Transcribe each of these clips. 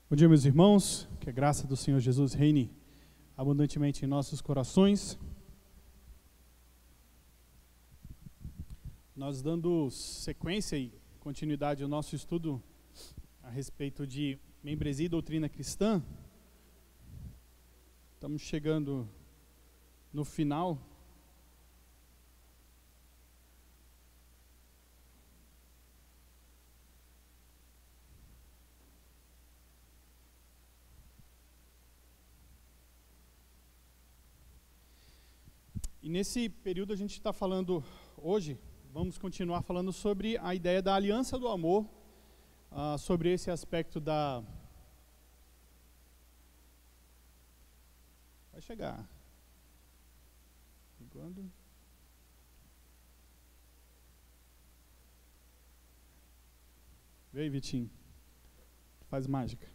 Bom dia, meus irmãos, que a graça do Senhor Jesus reine abundantemente em nossos corações. Nós dando sequência e continuidade ao nosso estudo a respeito de membresia e doutrina cristã, estamos chegando no final. E nesse período a gente está falando, hoje, vamos continuar falando sobre a ideia da aliança do amor, sobre esse aspecto da... Vai chegar. Quando? Vem aí, Vitinho. Faz mágica.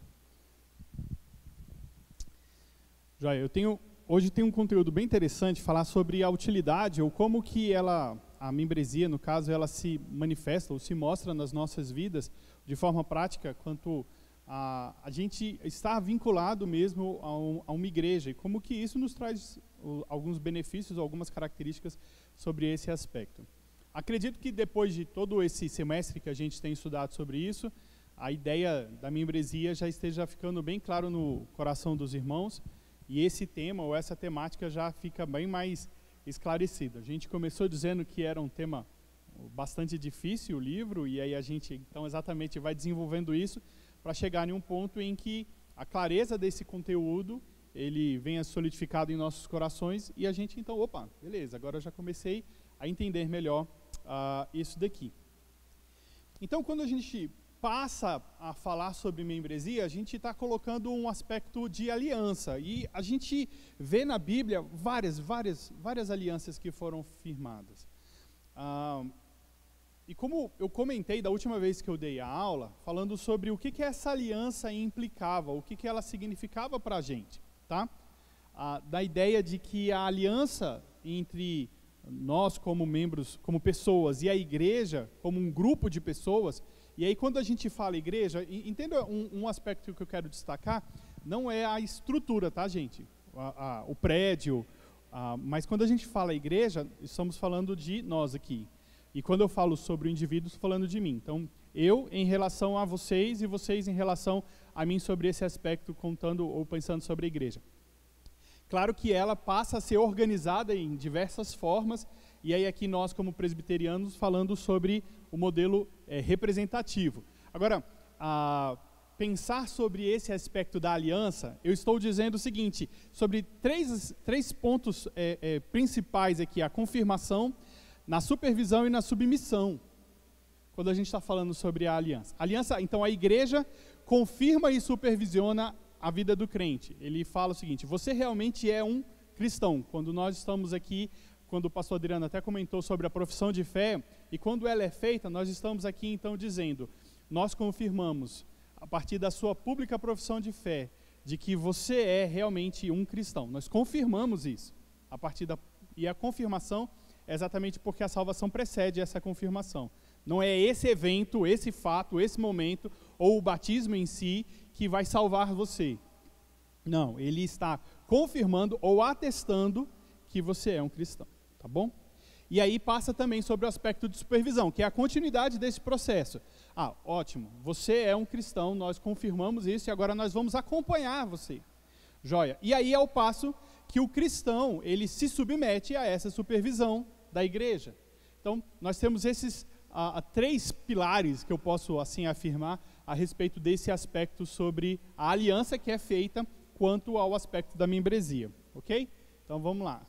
Joia, hoje tem um conteúdo bem interessante, falar sobre a utilidade, ou como que a membresia, no caso, ela se manifesta, ou se mostra nas nossas vidas, de forma prática, quanto a gente estar vinculado mesmo a uma igreja, e como que isso nos traz alguns benefícios, algumas características sobre esse aspecto. Acredito que depois de todo esse semestre que a gente tem estudado sobre isso, a ideia da membresia já esteja ficando bem claro no coração dos irmãos, e esse tema, ou essa temática, já fica bem mais esclarecida. A gente começou dizendo que era um tema bastante difícil, o livro, e aí a gente, então, exatamente vai desenvolvendo isso para chegar em um ponto em que a clareza desse conteúdo, ele venha solidificado em nossos corações, e a gente, então, opa, beleza, agora eu já comecei a entender melhor isso daqui. Então, quando a gente passa a falar sobre membresia, a gente está colocando um aspecto de aliança, e a gente vê na Bíblia várias alianças que foram firmadas. E como eu comentei da última vez que eu dei a aula, falando sobre o que essa aliança implicava, o que ela significava para a gente, tá? Da ideia de que a aliança entre nós como membros, como pessoas, e a igreja como um grupo de pessoas. E aí, quando a gente fala igreja, entenda um aspecto que eu quero destacar, não é a estrutura, tá, gente? O prédio, mas quando a gente fala igreja, estamos falando de nós aqui. E quando eu falo sobre o indivíduo, estou falando de mim. Então, eu em relação a vocês e vocês em relação a mim sobre esse aspecto, contando ou pensando sobre a igreja. Claro que ela passa a ser organizada em diversas formas, e aí aqui nós como presbiterianos falando sobre o modelo representativo. Agora, pensar sobre esse aspecto da aliança, eu estou dizendo o seguinte, sobre três pontos principais aqui, a confirmação, na supervisão e na submissão, quando a gente está falando sobre a aliança. Então a igreja confirma e supervisiona a vida do crente. Ele fala o seguinte, você realmente é um cristão. Quando nós estamos aqui, quando o pastor Adriano até comentou sobre a profissão de fé, e quando ela é feita, nós estamos aqui então dizendo, nós confirmamos, a partir da sua pública profissão de fé, de que você é realmente um cristão. Nós confirmamos isso, e a confirmação é exatamente porque a salvação precede essa confirmação. Não é esse evento, esse fato, esse momento, ou o batismo em si, que vai salvar você. Não, ele está confirmando ou atestando que você é um cristão, tá bom? E aí passa também sobre o aspecto de supervisão, que é a continuidade desse processo. Ótimo, você é um cristão, nós confirmamos isso e agora nós vamos acompanhar você. Joia. E aí é o passo que o cristão, ele se submete a essa supervisão da igreja. Então, nós temos esses três pilares que eu posso assim afirmar a respeito desse aspecto sobre a aliança que é feita quanto ao aspecto da membresia, ok? Então vamos lá.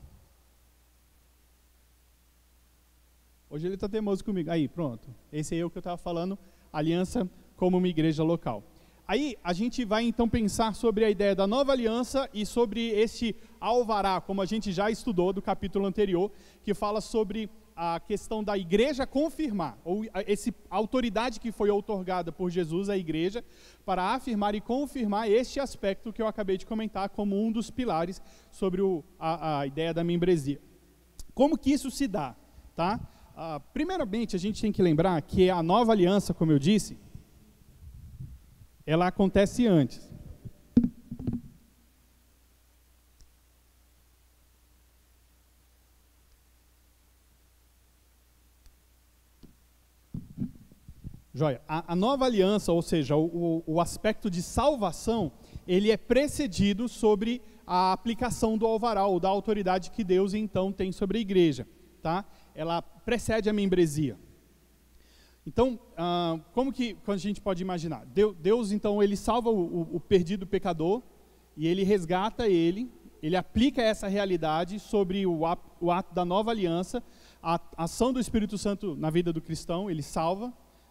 Hoje ele está teimoso comigo. Aí, pronto. Esse é eu que eu estava falando, aliança como uma igreja local. Aí a gente vai então pensar sobre a ideia da nova aliança e sobre esse alvará, como a gente já estudou do capítulo anterior, que fala sobre a questão da igreja confirmar, ou essa autoridade que foi outorgada por Jesus à igreja, para afirmar e confirmar este aspecto que eu acabei de comentar como um dos pilares sobre a ideia da membresia. Como que isso se dá? Tá? Primeiramente, a gente tem que lembrar que a nova aliança, como eu disse, ela acontece antes. Joia. A nova aliança, ou seja, o aspecto de salvação, ele é precedido sobre a aplicação do alvará, ou da autoridade que Deus então tem sobre a igreja. Tá? Ela precede a membresia. Então, como a gente pode imaginar? Deus, então, ele salva o perdido pecador, e ele resgata ele aplica essa realidade sobre o ato da nova aliança, a ação do Espírito Santo na vida do cristão, ele salva,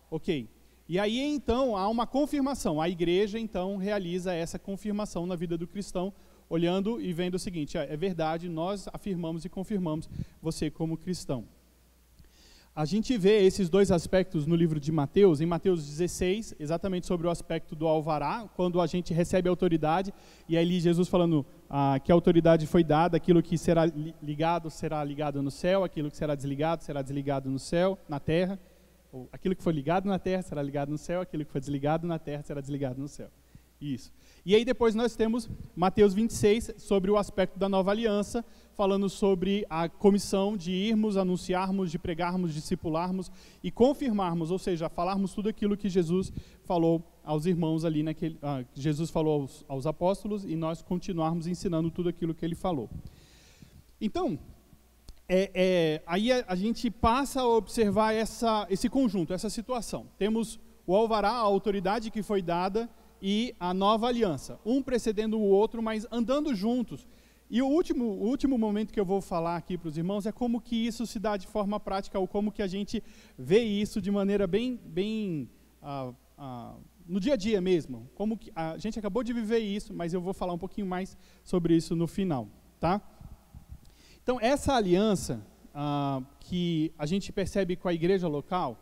ok. E aí, então, há uma confirmação, a igreja, então, realiza essa confirmação na vida do cristão, olhando e vendo o seguinte, é verdade, nós afirmamos e confirmamos você como cristão. A gente vê esses dois aspectos no livro de Mateus, em Mateus 16, exatamente sobre o aspecto do alvará, quando a gente recebe a autoridade, e aí Jesus falando que a autoridade foi dada, aquilo que será ligado no céu, aquilo que será desligado no céu, na terra, ou aquilo que foi ligado na terra será ligado no céu, aquilo que foi desligado na terra será desligado no céu. Isso. E aí depois nós temos Mateus 26, sobre o aspecto da nova aliança, falando sobre a comissão de irmos, anunciarmos, de pregarmos, discipularmos e confirmarmos, ou seja, falarmos tudo aquilo que Jesus falou aos irmãos ali, Jesus falou aos apóstolos, e nós continuarmos ensinando tudo aquilo que ele falou. Então, aí a gente passa a observar esse conjunto, essa situação. Temos o alvará, a autoridade que foi dada, e a nova aliança, um precedendo o outro, mas andando juntos. E o último momento que eu vou falar aqui para os irmãos é como que isso se dá de forma prática, ou como que a gente vê isso de maneira bem no dia a dia mesmo. Como que a gente acabou de viver isso, mas eu vou falar um pouquinho mais sobre isso no final, tá? Então, essa aliança que a gente percebe com a igreja local,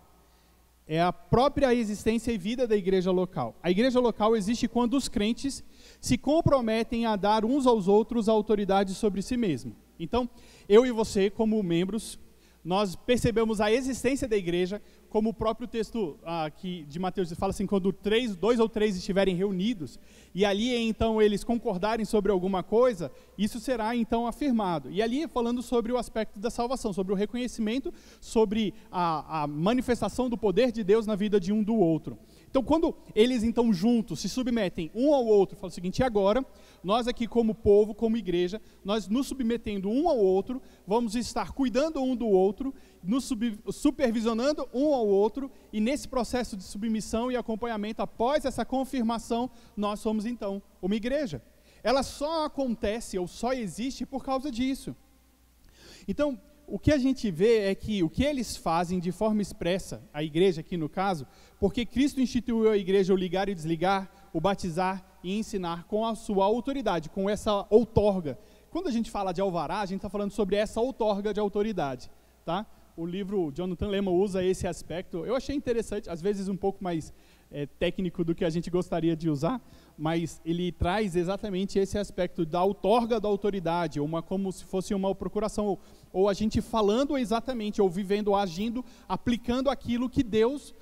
é a própria existência e vida da igreja local. A igreja local existe quando os crentes se comprometem a dar uns aos outros a autoridade sobre si mesmo. Então, eu e você, como membros, nós percebemos a existência da igreja, como o próprio texto aqui de Mateus fala assim, quando 2 ou 3 estiverem reunidos, e ali então eles concordarem sobre alguma coisa, isso será então afirmado. E ali falando sobre o aspecto da salvação, sobre o reconhecimento, sobre a manifestação do poder de Deus na vida de um do outro. Então, quando eles então juntos se submetem um ao outro, fala o seguinte, e agora, nós aqui como povo, como igreja, nós nos submetendo um ao outro, vamos estar cuidando um do outro, nos supervisionando um ao outro, e nesse processo de submissão e acompanhamento, após essa confirmação, nós somos então uma igreja. Ela só acontece ou só existe por causa disso. Então, o que a gente vê é que o que eles fazem de forma expressa, a igreja aqui no caso, porque Cristo instituiu a igreja o ligar e desligar, o batizar e ensinar com a sua autoridade, com essa outorga. Quando a gente fala de alvará, a gente está falando sobre essa outorga de autoridade, tá? O livro Jonathan Leeman usa esse aspecto, eu achei interessante, às vezes um pouco mais técnico do que a gente gostaria de usar, mas ele traz exatamente esse aspecto da outorga da autoridade, como se fosse uma procuração, ou a gente falando exatamente, ou vivendo, agindo, aplicando aquilo que Deus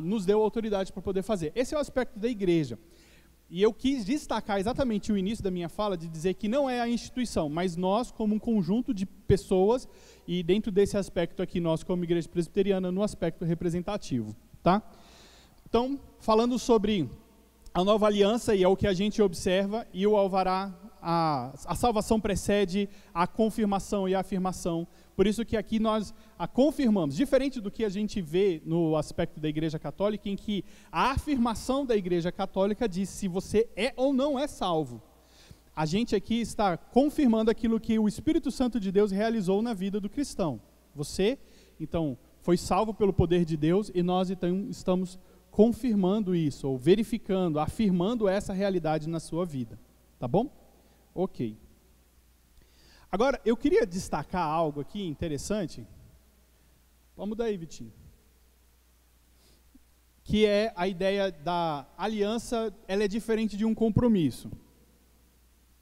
nos deu autoridade para poder fazer. Esse é o aspecto da igreja. E eu quis destacar exatamente o início da minha fala, de dizer que não é a instituição, mas nós como um conjunto de pessoas, e dentro desse aspecto aqui, nós como igreja presbiteriana, no aspecto representativo, tá? Então, falando sobre a nova aliança, e é o que a gente observa, e o alvará, a salvação precede a confirmação e a afirmação. Por isso que aqui nós a confirmamos, diferente do que a gente vê no aspecto da igreja católica, em que a afirmação da igreja católica diz se você é ou não é salvo. A gente aqui está confirmando aquilo que o Espírito Santo de Deus realizou na vida do cristão. Você, então, foi salvo pelo poder de Deus, e nós então estamos confirmando isso, ou verificando, afirmando essa realidade na sua vida. Tá bom? Ok. Agora, eu queria destacar algo aqui interessante. Vamos daí, Vitinho. Que é a ideia da aliança, ela é diferente de um compromisso.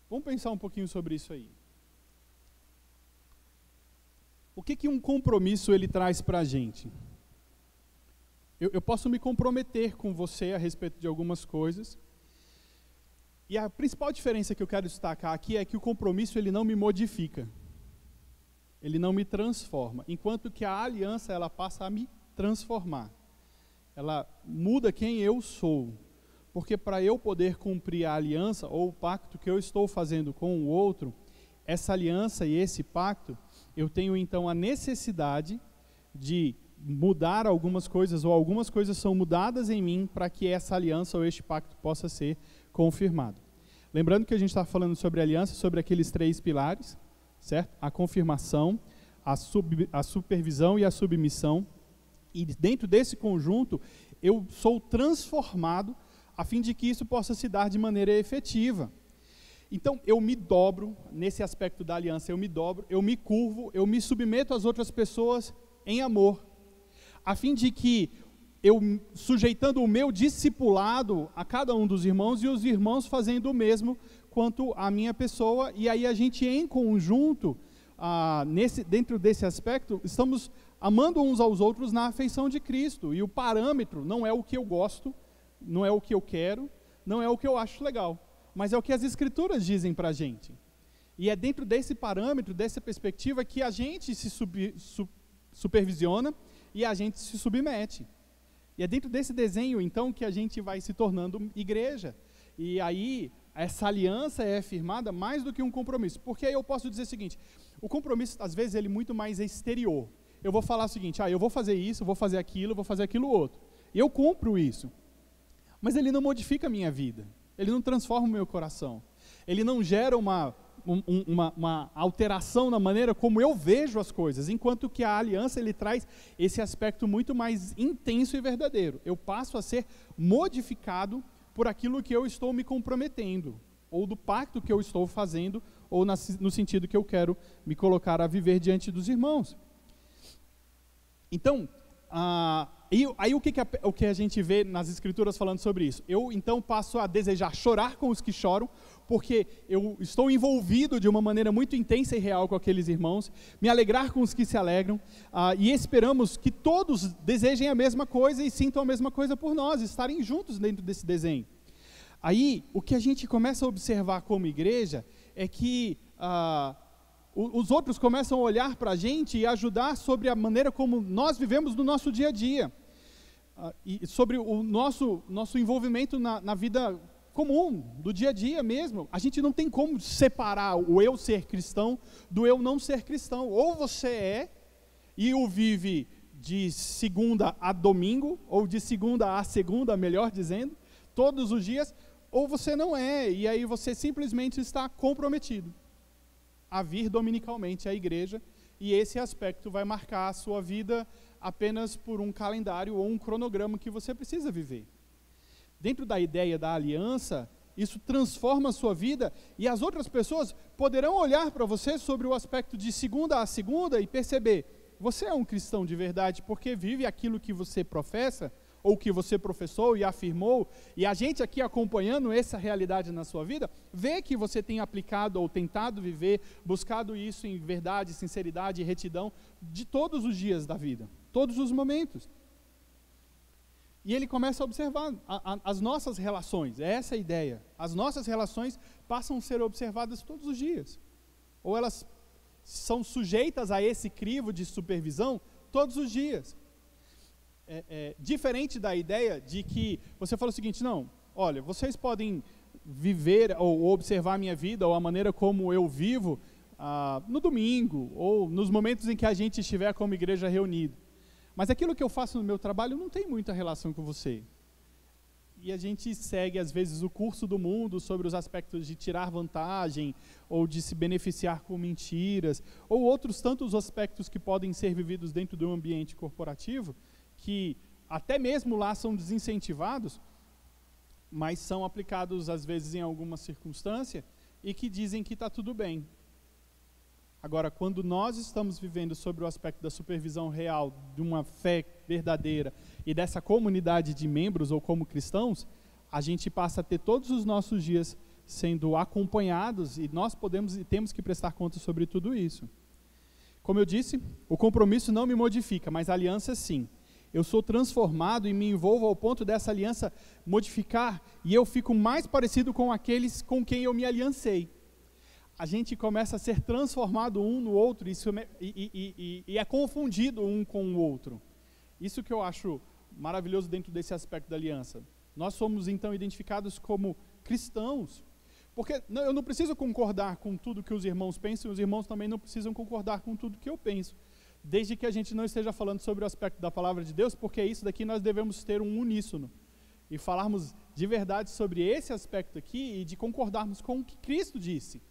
Vamos pensar um pouquinho sobre isso aí. O que um compromisso ele traz para a gente? Eu posso me comprometer com você a respeito de algumas coisas, e a principal diferença que eu quero destacar aqui é que o compromisso ele não me modifica, ele não me transforma, enquanto que a aliança ela passa a me transformar, ela muda quem eu sou. Porque para eu poder cumprir a aliança ou o pacto que eu estou fazendo com o outro, essa aliança e esse pacto, eu tenho então a necessidade de mudar algumas coisas, ou algumas coisas são mudadas em mim para que essa aliança ou este pacto possa ser confirmado. Lembrando que a gente está falando sobre aliança, sobre aqueles 3 pilares, certo? A confirmação, a supervisão e a submissão. E dentro desse conjunto, eu sou transformado a fim de que isso possa se dar de maneira efetiva. Então, eu me dobro nesse aspecto da aliança, eu me dobro, eu me curvo, eu me submeto às outras pessoas em amor, a fim de que eu, sujeitando o meu discipulado a cada um dos irmãos, e os irmãos fazendo o mesmo quanto à minha pessoa, e aí a gente em conjunto, dentro desse aspecto, estamos amando uns aos outros na afeição de Cristo, e o parâmetro não é o que eu gosto, não é o que eu quero, não é o que eu acho legal, mas é o que as Escrituras dizem para a gente. E é dentro desse parâmetro, dessa perspectiva, que a gente se supervisiona e a gente se submete. E é dentro desse desenho, então, que a gente vai se tornando igreja. E aí, essa aliança é firmada mais do que um compromisso. Porque aí eu posso dizer o seguinte, o compromisso, às vezes, ele é muito mais exterior. Eu vou falar o seguinte, eu vou fazer isso, vou fazer aquilo outro. E eu cumpro isso. Mas ele não modifica a minha vida. Ele não transforma o meu coração. Ele não gera uma alteração na maneira como eu vejo as coisas, enquanto que a aliança ele traz esse aspecto muito mais intenso e verdadeiro. Eu passo a ser modificado por aquilo que eu estou me comprometendo, ou do pacto que eu estou fazendo, ou no sentido que eu quero me colocar a viver diante dos irmãos. Então, aí o que a gente vê nas Escrituras falando sobre isso? Eu então passo a desejar chorar com os que choram, porque eu estou envolvido de uma maneira muito intensa e real com aqueles irmãos, me alegrar com os que se alegram, e esperamos que todos desejem a mesma coisa e sintam a mesma coisa por nós, estarem juntos dentro desse desenho. Aí, o que a gente começa a observar como igreja é que os outros começam a olhar para a gente e ajudar sobre a maneira como nós vivemos no nosso dia a dia, e sobre o nosso envolvimento na vida comum, do dia a dia mesmo. A gente não tem como separar o eu ser cristão do eu não ser cristão. Ou você é e o vive de segunda a domingo, ou de segunda a segunda, melhor dizendo, todos os dias, ou você não é, e aí você simplesmente está comprometido a vir dominicalmente à igreja, e esse aspecto vai marcar a sua vida apenas por um calendário ou um cronograma que você precisa viver. Dentro da ideia da aliança, isso transforma a sua vida, e as outras pessoas poderão olhar para você sobre o aspecto de segunda a segunda e perceber, você é um cristão de verdade porque vive aquilo que você professa, ou que você professou e afirmou, e a gente aqui acompanhando essa realidade na sua vida, vê que você tem aplicado ou tentado viver, buscado isso em verdade, sinceridade e retidão, de todos os dias da vida, todos os momentos. E ele começa a observar as nossas relações, é essa a ideia. As nossas relações passam a ser observadas todos os dias, ou elas são sujeitas a esse crivo de supervisão todos os dias. Diferente da ideia de que você fala o seguinte, não, olha, vocês podem viver ou observar a minha vida ou a maneira como eu vivo no domingo ou nos momentos em que a gente estiver como igreja reunido, mas aquilo que eu faço no meu trabalho não tem muita relação com você. E a gente segue às vezes o curso do mundo sobre os aspectos de tirar vantagem ou de se beneficiar com mentiras ou outros tantos aspectos que podem ser vividos dentro do ambiente corporativo, que até mesmo lá são desincentivados, mas são aplicados às vezes em alguma circunstância e que dizem que está tudo bem. Agora, quando nós estamos vivendo sobre o aspecto da supervisão real, de uma fé verdadeira e dessa comunidade de membros ou como cristãos, a gente passa a ter todos os nossos dias sendo acompanhados e nós podemos e temos que prestar conta sobre tudo isso. Como eu disse, o compromisso não me modifica, mas a aliança sim. Eu sou transformado e me envolvo ao ponto dessa aliança modificar, e eu fico mais parecido com aqueles com quem eu me aliancei. A gente começa a ser transformado um no outro e é confundido um com o outro. Isso que eu acho maravilhoso dentro desse aspecto da aliança? Nós somos então identificados como cristãos, porque eu não preciso concordar com tudo que os irmãos pensam, e os irmãos também não precisam concordar com tudo que eu penso, desde que a gente não esteja falando sobre o aspecto da palavra de Deus, porque isso daqui nós devemos ter um uníssono, e falarmos de verdade sobre esse aspecto aqui, e de concordarmos com o que Cristo disse.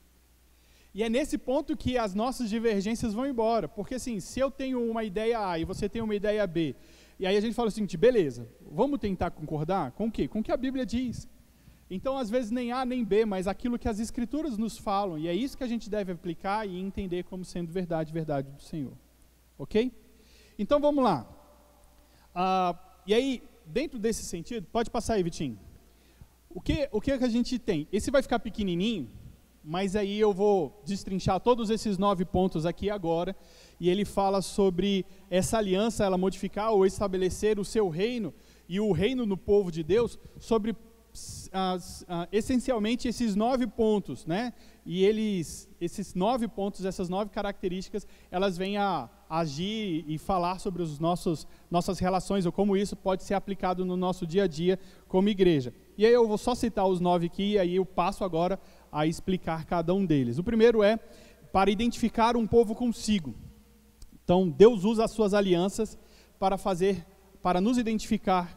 E é nesse ponto que as nossas divergências vão embora, porque assim, se eu tenho uma ideia A e você tem uma ideia B, e aí a gente fala o seguinte, beleza, vamos tentar concordar com o quê? Com o que a Bíblia diz. Então, às vezes, nem A nem B, mas aquilo que as Escrituras nos falam, e é isso que a gente deve aplicar e entender como sendo verdade, verdade do Senhor. Ok? Então, vamos lá. E aí, dentro desse sentido, pode passar aí, Vitinho. O que a gente tem? Esse vai ficar pequenininho, mas aí eu vou destrinchar todos esses 9 pontos aqui agora, e ele fala sobre essa aliança, ela modificar ou estabelecer o seu reino, e o reino no povo de Deus, sobre essencialmente esses 9 pontos, né? E esses 9 pontos, essas 9 características, elas vêm a agir e falar sobre os nossas relações, ou como isso pode ser aplicado no nosso dia a dia como igreja. E aí eu vou só citar os 9 aqui, e aí eu passo agora a explicar cada um deles. O primeiro é para identificar um povo consigo. Então, Deus usa as suas alianças para nos identificar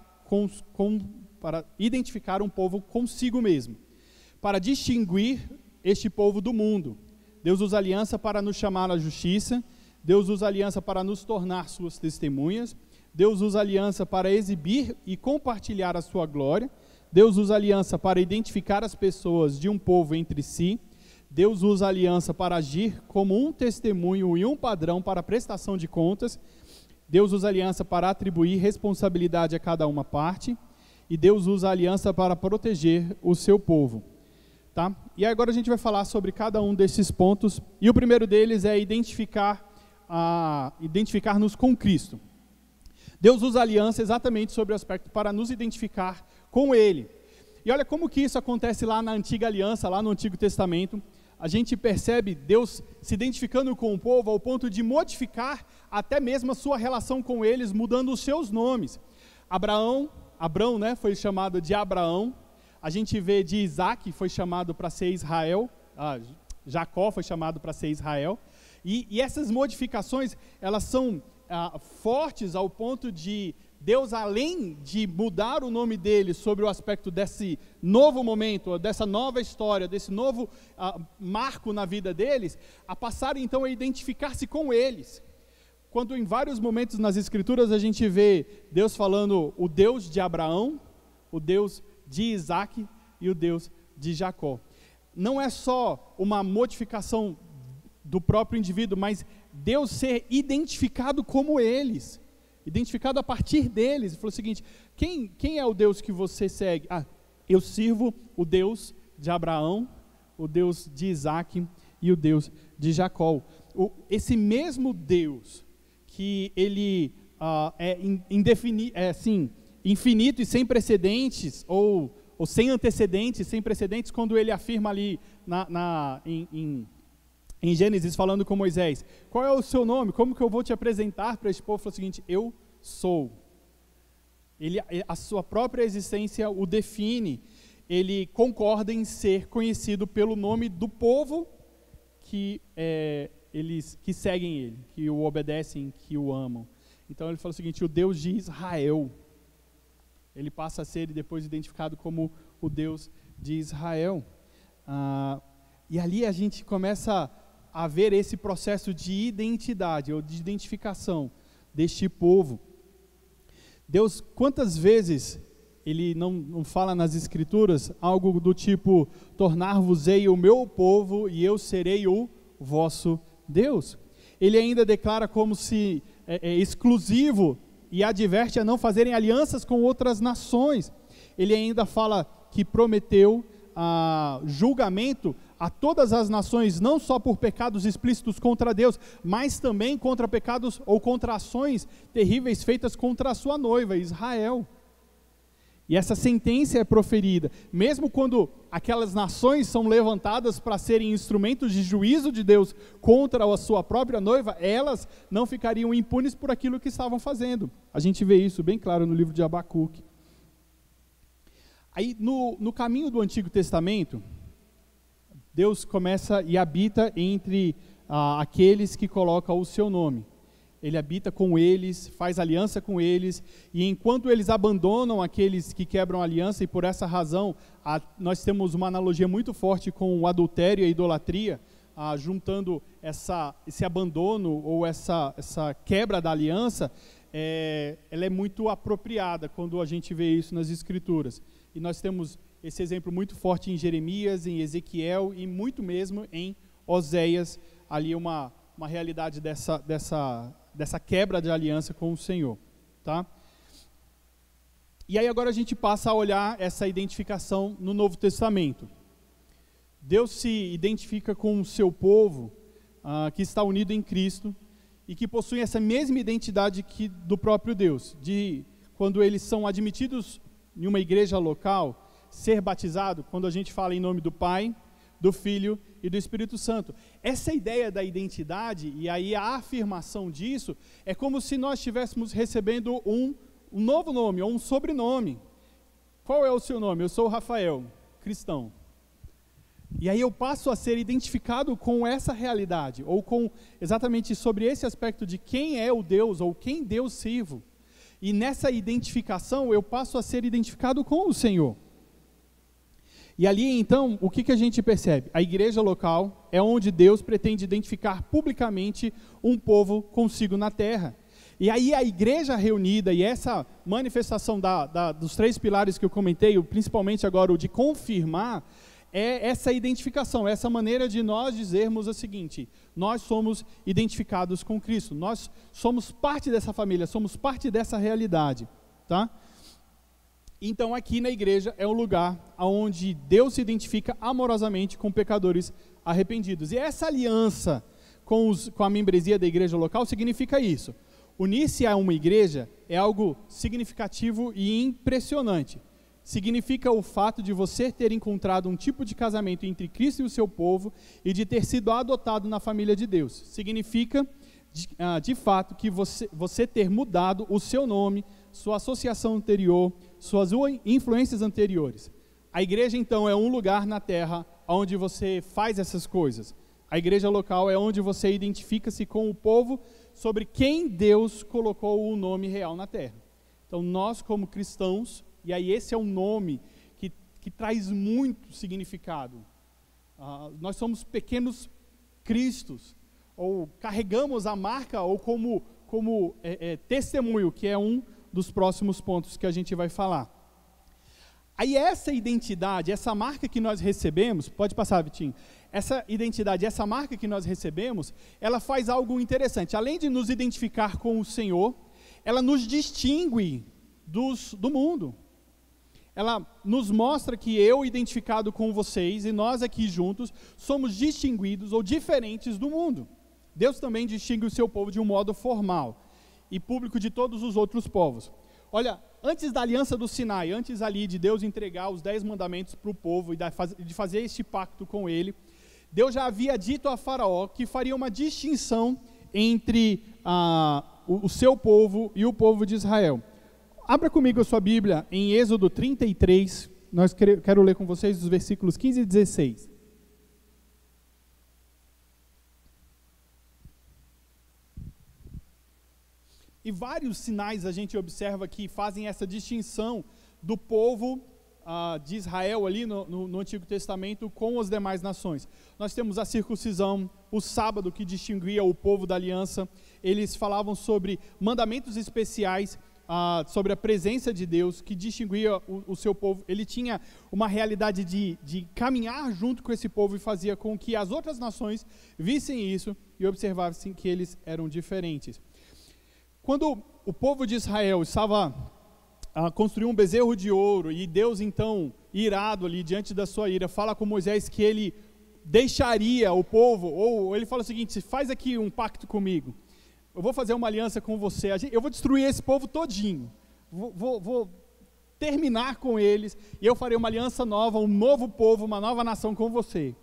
para identificar um povo consigo mesmo, para distinguir este povo do mundo. Deus usa aliança para nos chamar à justiça, Deus usa aliança para nos tornar suas testemunhas, Deus usa aliança para exibir e compartilhar a sua glória, Deus usa aliança para identificar as pessoas de um povo entre si, Deus usa aliança para agir como um testemunho e um padrão para a prestação de contas, Deus usa aliança para atribuir responsabilidade a cada uma parte, e Deus usa a aliança para proteger o seu povo. Tá? E agora a gente vai falar sobre cada um desses pontos, e o primeiro deles é identificar-nos com Cristo. Deus usa a aliança exatamente sobre o aspecto para nos identificar com Ele. E olha como que isso acontece lá na antiga aliança, lá no Antigo Testamento. A gente percebe Deus se identificando com o povo ao ponto de modificar até mesmo a sua relação com eles, mudando os seus nomes. Abrão, né, foi chamado de Abraão. A gente vê de Isaac, foi chamado para ser Israel. Jacó foi chamado para ser Israel. E essas modificações, elas são fortes ao ponto de Deus, além de mudar o nome dele sobre o aspecto desse novo momento, dessa nova história, desse novo marco na vida deles, a passar então a identificar-se com eles. Quando em vários momentos nas Escrituras a gente vê Deus falando o Deus de Abraão, o Deus de Isaac e o Deus de Jacó. Não é só uma modificação do próprio indivíduo, mas Deus ser identificado como eles, identificado a partir deles. Ele falou o seguinte, quem é o Deus que você segue? Eu sirvo o Deus de Abraão, o Deus de Isaac e o Deus de Jacó. Esse mesmo Deus que ele infinito e sem precedentes, ou sem antecedentes, sem precedentes, quando ele afirma ali em Gênesis, falando com Moisés, qual é o seu nome? Como que eu vou te apresentar para este povo? Ele falou o seguinte, eu sou. A sua própria existência o define, ele concorda em ser conhecido pelo nome do povo que seguem ele, que o obedecem, que o amam. Então ele fala o seguinte, o Deus de Israel, ele passa a ser depois identificado como o Deus de Israel. E ali a gente começa a ver esse processo de identidade, ou de identificação deste povo. Deus, quantas vezes ele não fala nas Escrituras algo do tipo, tornar-vos-ei o meu povo e eu serei o vosso Deus? Ele ainda declara como se exclusivo e adverte a não fazerem alianças com outras nações. Ele ainda fala que prometeu julgamento a todas as nações, não só por pecados explícitos contra Deus, mas também contra pecados ou contra ações terríveis feitas contra a sua noiva, Israel. E essa sentença é proferida, mesmo quando aquelas nações são levantadas para serem instrumentos de juízo de Deus contra a sua própria noiva, elas não ficariam impunes por aquilo que estavam fazendo. A gente vê isso bem claro no livro de Abacuque. Aí, no caminho do Antigo Testamento, Deus começa e habita entre aqueles que colocam o seu nome. Ele habita com eles, faz aliança com eles, e enquanto eles abandonam aqueles que quebram a aliança, e por essa razão nós temos uma analogia muito forte com o adultério e a idolatria, juntando esse abandono ou essa quebra da aliança, ela é muito apropriada quando a gente vê isso nas Escrituras. E nós temos esse exemplo muito forte em Jeremias, em Ezequiel e muito mesmo em Oséias, ali uma realidade dessa quebra de aliança com o Senhor, tá? E aí agora a gente passa a olhar essa identificação no Novo Testamento. Deus se identifica com o seu povo, que está unido em Cristo, e que possui essa mesma identidade do próprio Deus, de quando eles são admitidos em uma igreja local, ser batizado, quando a gente fala em nome do Pai, do Filho e do Espírito Santo. Essa ideia da identidade, e aí a afirmação disso, é como se nós estivéssemos recebendo um novo nome, ou um sobrenome. Qual é o seu nome? Eu sou Rafael, cristão. E aí eu passo a ser identificado com essa realidade, ou com exatamente sobre esse aspecto de quem é o Deus, ou quem Deus sirvo. E nessa identificação eu passo a ser identificado com o Senhor. E ali, então, o que a gente percebe? A igreja local é onde Deus pretende identificar publicamente um povo consigo na terra. E aí a igreja reunida, e essa manifestação dos 3 pilares que eu comentei, principalmente agora o de confirmar, é essa identificação, essa maneira de nós dizermos o seguinte: nós somos identificados com Cristo, nós somos parte dessa família, somos parte dessa realidade, tá? Então aqui na igreja é um lugar onde Deus se identifica amorosamente com pecadores arrependidos. E essa aliança com a membresia da igreja local significa isso. Unir-se a uma igreja é algo significativo e impressionante. Significa o fato de você ter encontrado um tipo de casamento entre Cristo e o seu povo e de ter sido adotado na família de Deus. Significa, de fato, que você ter mudado o seu nome, sua associação anterior, suas influências anteriores. A igreja, então, é um lugar na terra onde você faz essas coisas. A igreja local é onde você identifica-se com o povo sobre quem Deus colocou o nome real na terra. Então, nós como cristãos, e aí esse é um nome que traz muito significado. Nós somos pequenos cristos, ou carregamos a marca, ou como testemunho, que é um dos próximos pontos que a gente vai falar. Aí essa identidade, essa marca que nós recebemos, pode passar, Vitinho, essa identidade, essa marca que nós recebemos, ela faz algo interessante. Além de nos identificar com o Senhor, ela nos distingue do mundo. Ela nos mostra que eu, identificado com vocês, e nós aqui juntos, somos distinguidos ou diferentes do mundo. Deus também distingue o seu povo de um modo formal e público de todos os outros povos. Olha, antes da aliança do Sinai, antes ali de Deus entregar os 10 mandamentos para o povo e de fazer este pacto com ele, Deus já havia dito a Faraó que faria uma distinção entre o seu povo e o povo de Israel. Abra comigo a sua Bíblia em Êxodo 33, quero ler com vocês os versículos 15 e 16. E vários sinais a gente observa que fazem essa distinção do povo de Israel ali no Antigo Testamento com as demais nações. Nós temos a circuncisão, o sábado que distinguia o povo da aliança. Eles falavam sobre mandamentos especiais, sobre a presença de Deus que distinguia o seu povo. Ele tinha uma realidade de caminhar junto com esse povo e fazia com que as outras nações vissem isso e observassem que eles eram diferentes. Quando o povo de Israel estava construindo um bezerro de ouro, e Deus então, irado ali diante da sua ira, fala com Moisés que ele deixaria o povo, ou ele fala o seguinte: faz aqui um pacto comigo, eu vou fazer uma aliança com você, eu vou destruir esse povo todinho, vou terminar com eles, e eu farei uma aliança nova, um novo povo, uma nova nação com você.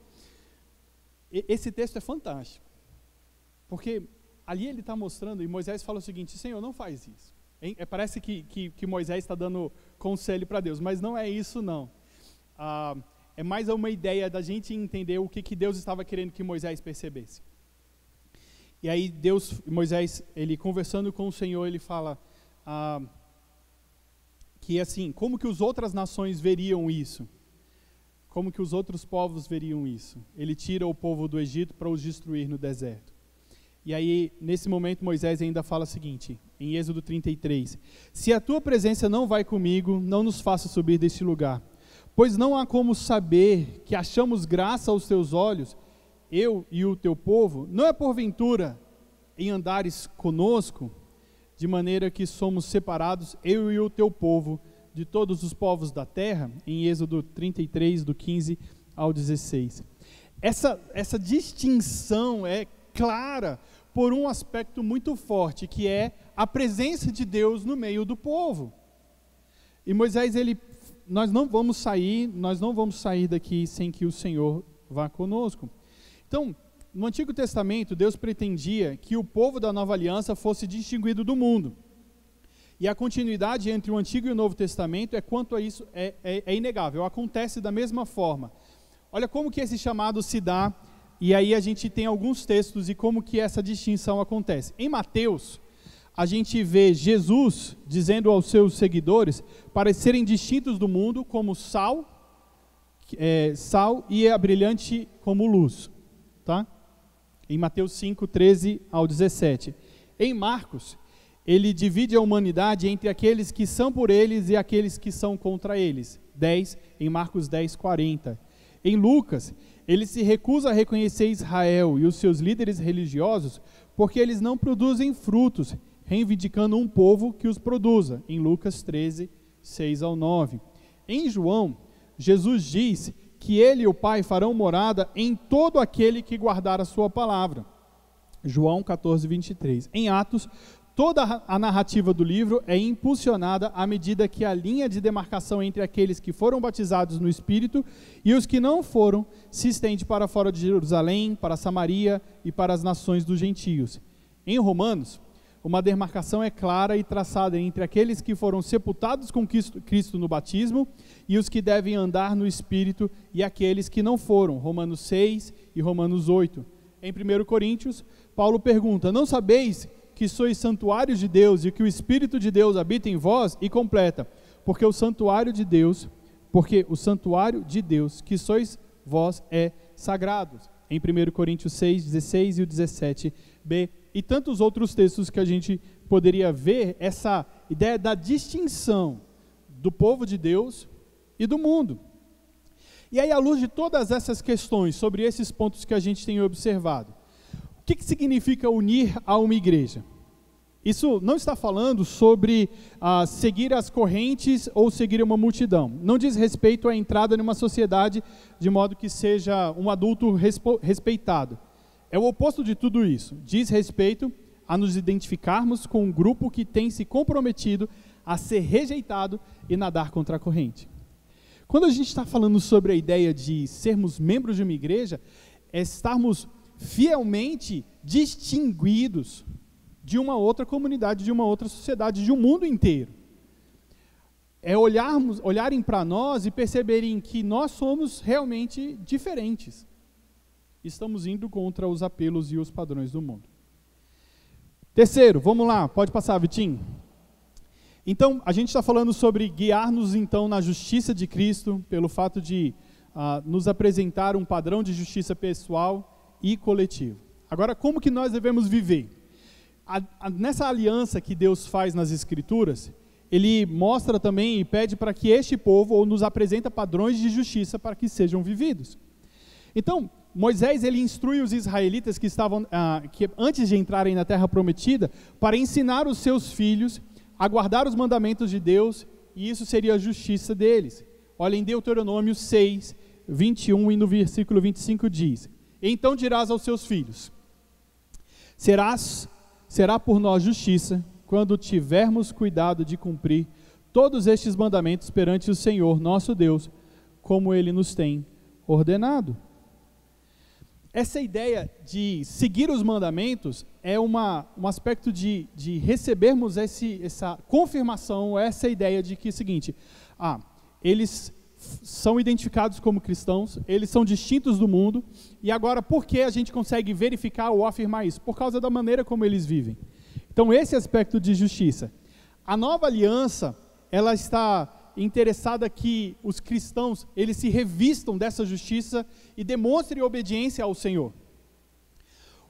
Esse texto é fantástico, porque ali ele está mostrando, e Moisés fala o seguinte: Senhor, não faz isso. Parece que Moisés está dando conselho para Deus, mas não é isso não. É mais uma ideia da gente entender o que Deus estava querendo que Moisés percebesse. E aí Moisés, ele conversando com o Senhor, ele fala que assim, como que as outras nações veriam isso? Como que os outros povos veriam isso? Ele tira o povo do Egito para os destruir no deserto. E aí, nesse momento, Moisés ainda fala o seguinte, em Êxodo 33, se a tua presença não vai comigo, não nos faça subir deste lugar, pois não há como saber que achamos graça aos teus olhos, eu e o teu povo, não é porventura em andares conosco, de maneira que somos separados, eu e o teu povo, de todos os povos da terra, em Êxodo 33, do 15 ao 16. Essa distinção é clara por um aspecto muito forte, que é a presença de Deus no meio do povo. E Moisés, nós não vamos sair daqui sem que o Senhor vá conosco. Então, no Antigo Testamento, Deus pretendia que o povo da Nova Aliança fosse distinguido do mundo. E a continuidade entre o Antigo e o Novo Testamento, quanto a isso, é inegável, acontece da mesma forma. Olha como que esse chamado se dá, e aí a gente tem alguns textos e como que essa distinção acontece. Em Mateus, a gente vê Jesus dizendo aos seus seguidores para serem distintos do mundo como sal e a brilhante como luz. Tá? Em Mateus 5, 13 ao 17. Em Marcos, ele divide a humanidade entre aqueles que são por eles e aqueles que são contra eles. Em Marcos 10, 40. Em Lucas, ele se recusa a reconhecer Israel e os seus líderes religiosos porque eles não produzem frutos, reivindicando um povo que os produza. Em Lucas 13, 6 ao 9. Em João, Jesus diz que ele e o Pai farão morada em todo aquele que guardar a sua palavra. João 14, 23. Em Atos, toda a narrativa do livro é impulsionada à medida que a linha de demarcação entre aqueles que foram batizados no Espírito e os que não foram se estende para fora de Jerusalém, para Samaria e para as nações dos gentios. Em Romanos, uma demarcação é clara e traçada entre aqueles que foram sepultados com Cristo no batismo e os que devem andar no Espírito e aqueles que não foram. Romanos 6 e Romanos 8. Em 1 Coríntios, Paulo pergunta: não sabeis que sois santuários de Deus e que o Espírito de Deus habita em vós? E completa: porque o santuário de Deus que sois vós é sagrado. Em 1 Coríntios 6, 16 e o 17b. E tantos outros textos que a gente poderia ver essa ideia da distinção do povo de Deus e do mundo. E aí, à luz de todas essas questões, sobre esses pontos que a gente tem observado, o que significa unir a uma igreja? Isso não está falando sobre seguir as correntes ou seguir uma multidão. Não diz respeito à entrada numa sociedade de modo que seja um adulto respeitado. É o oposto de tudo isso. Diz respeito a nos identificarmos com um grupo que tem se comprometido a ser rejeitado e nadar contra a corrente. Quando a gente está falando sobre a ideia de sermos membros de uma igreja, é estarmos fielmente distinguidos de uma outra comunidade, de uma outra sociedade, de um mundo inteiro. É olharem para nós e perceberem que nós somos realmente diferentes. Estamos indo contra os apelos e os padrões do mundo. Terceiro, vamos lá, pode passar, Vitinho. Então, a gente está falando sobre guiar-nos então na justiça de Cristo, pelo fato de nos apresentar um padrão de justiça pessoal e coletivo. Agora, como que nós devemos viver? Nessa aliança que Deus faz nas Escrituras, Ele mostra também e pede para que este povo, ou nos apresenta padrões de justiça para que sejam vividos. Então, Moisés, ele instrui os israelitas que antes de entrarem na terra prometida, para ensinar os seus filhos a guardar os mandamentos de Deus, e isso seria a justiça deles. Olha, em Deuteronômio 6, 21 e no versículo 25 diz: então dirás aos seus filhos: será por nós justiça, quando tivermos cuidado de cumprir todos estes mandamentos perante o Senhor nosso Deus, como Ele nos tem ordenado. Essa ideia de seguir os mandamentos é um aspecto de recebermos essa confirmação, essa ideia de que é o seguinte, eles são identificados como cristãos, eles são distintos do mundo, e agora por que a gente consegue verificar ou afirmar isso? Por causa da maneira como eles vivem. Então esse aspecto de justiça. A nova aliança, ela está interessada que os cristãos, eles se revistam dessa justiça e demonstrem obediência ao Senhor.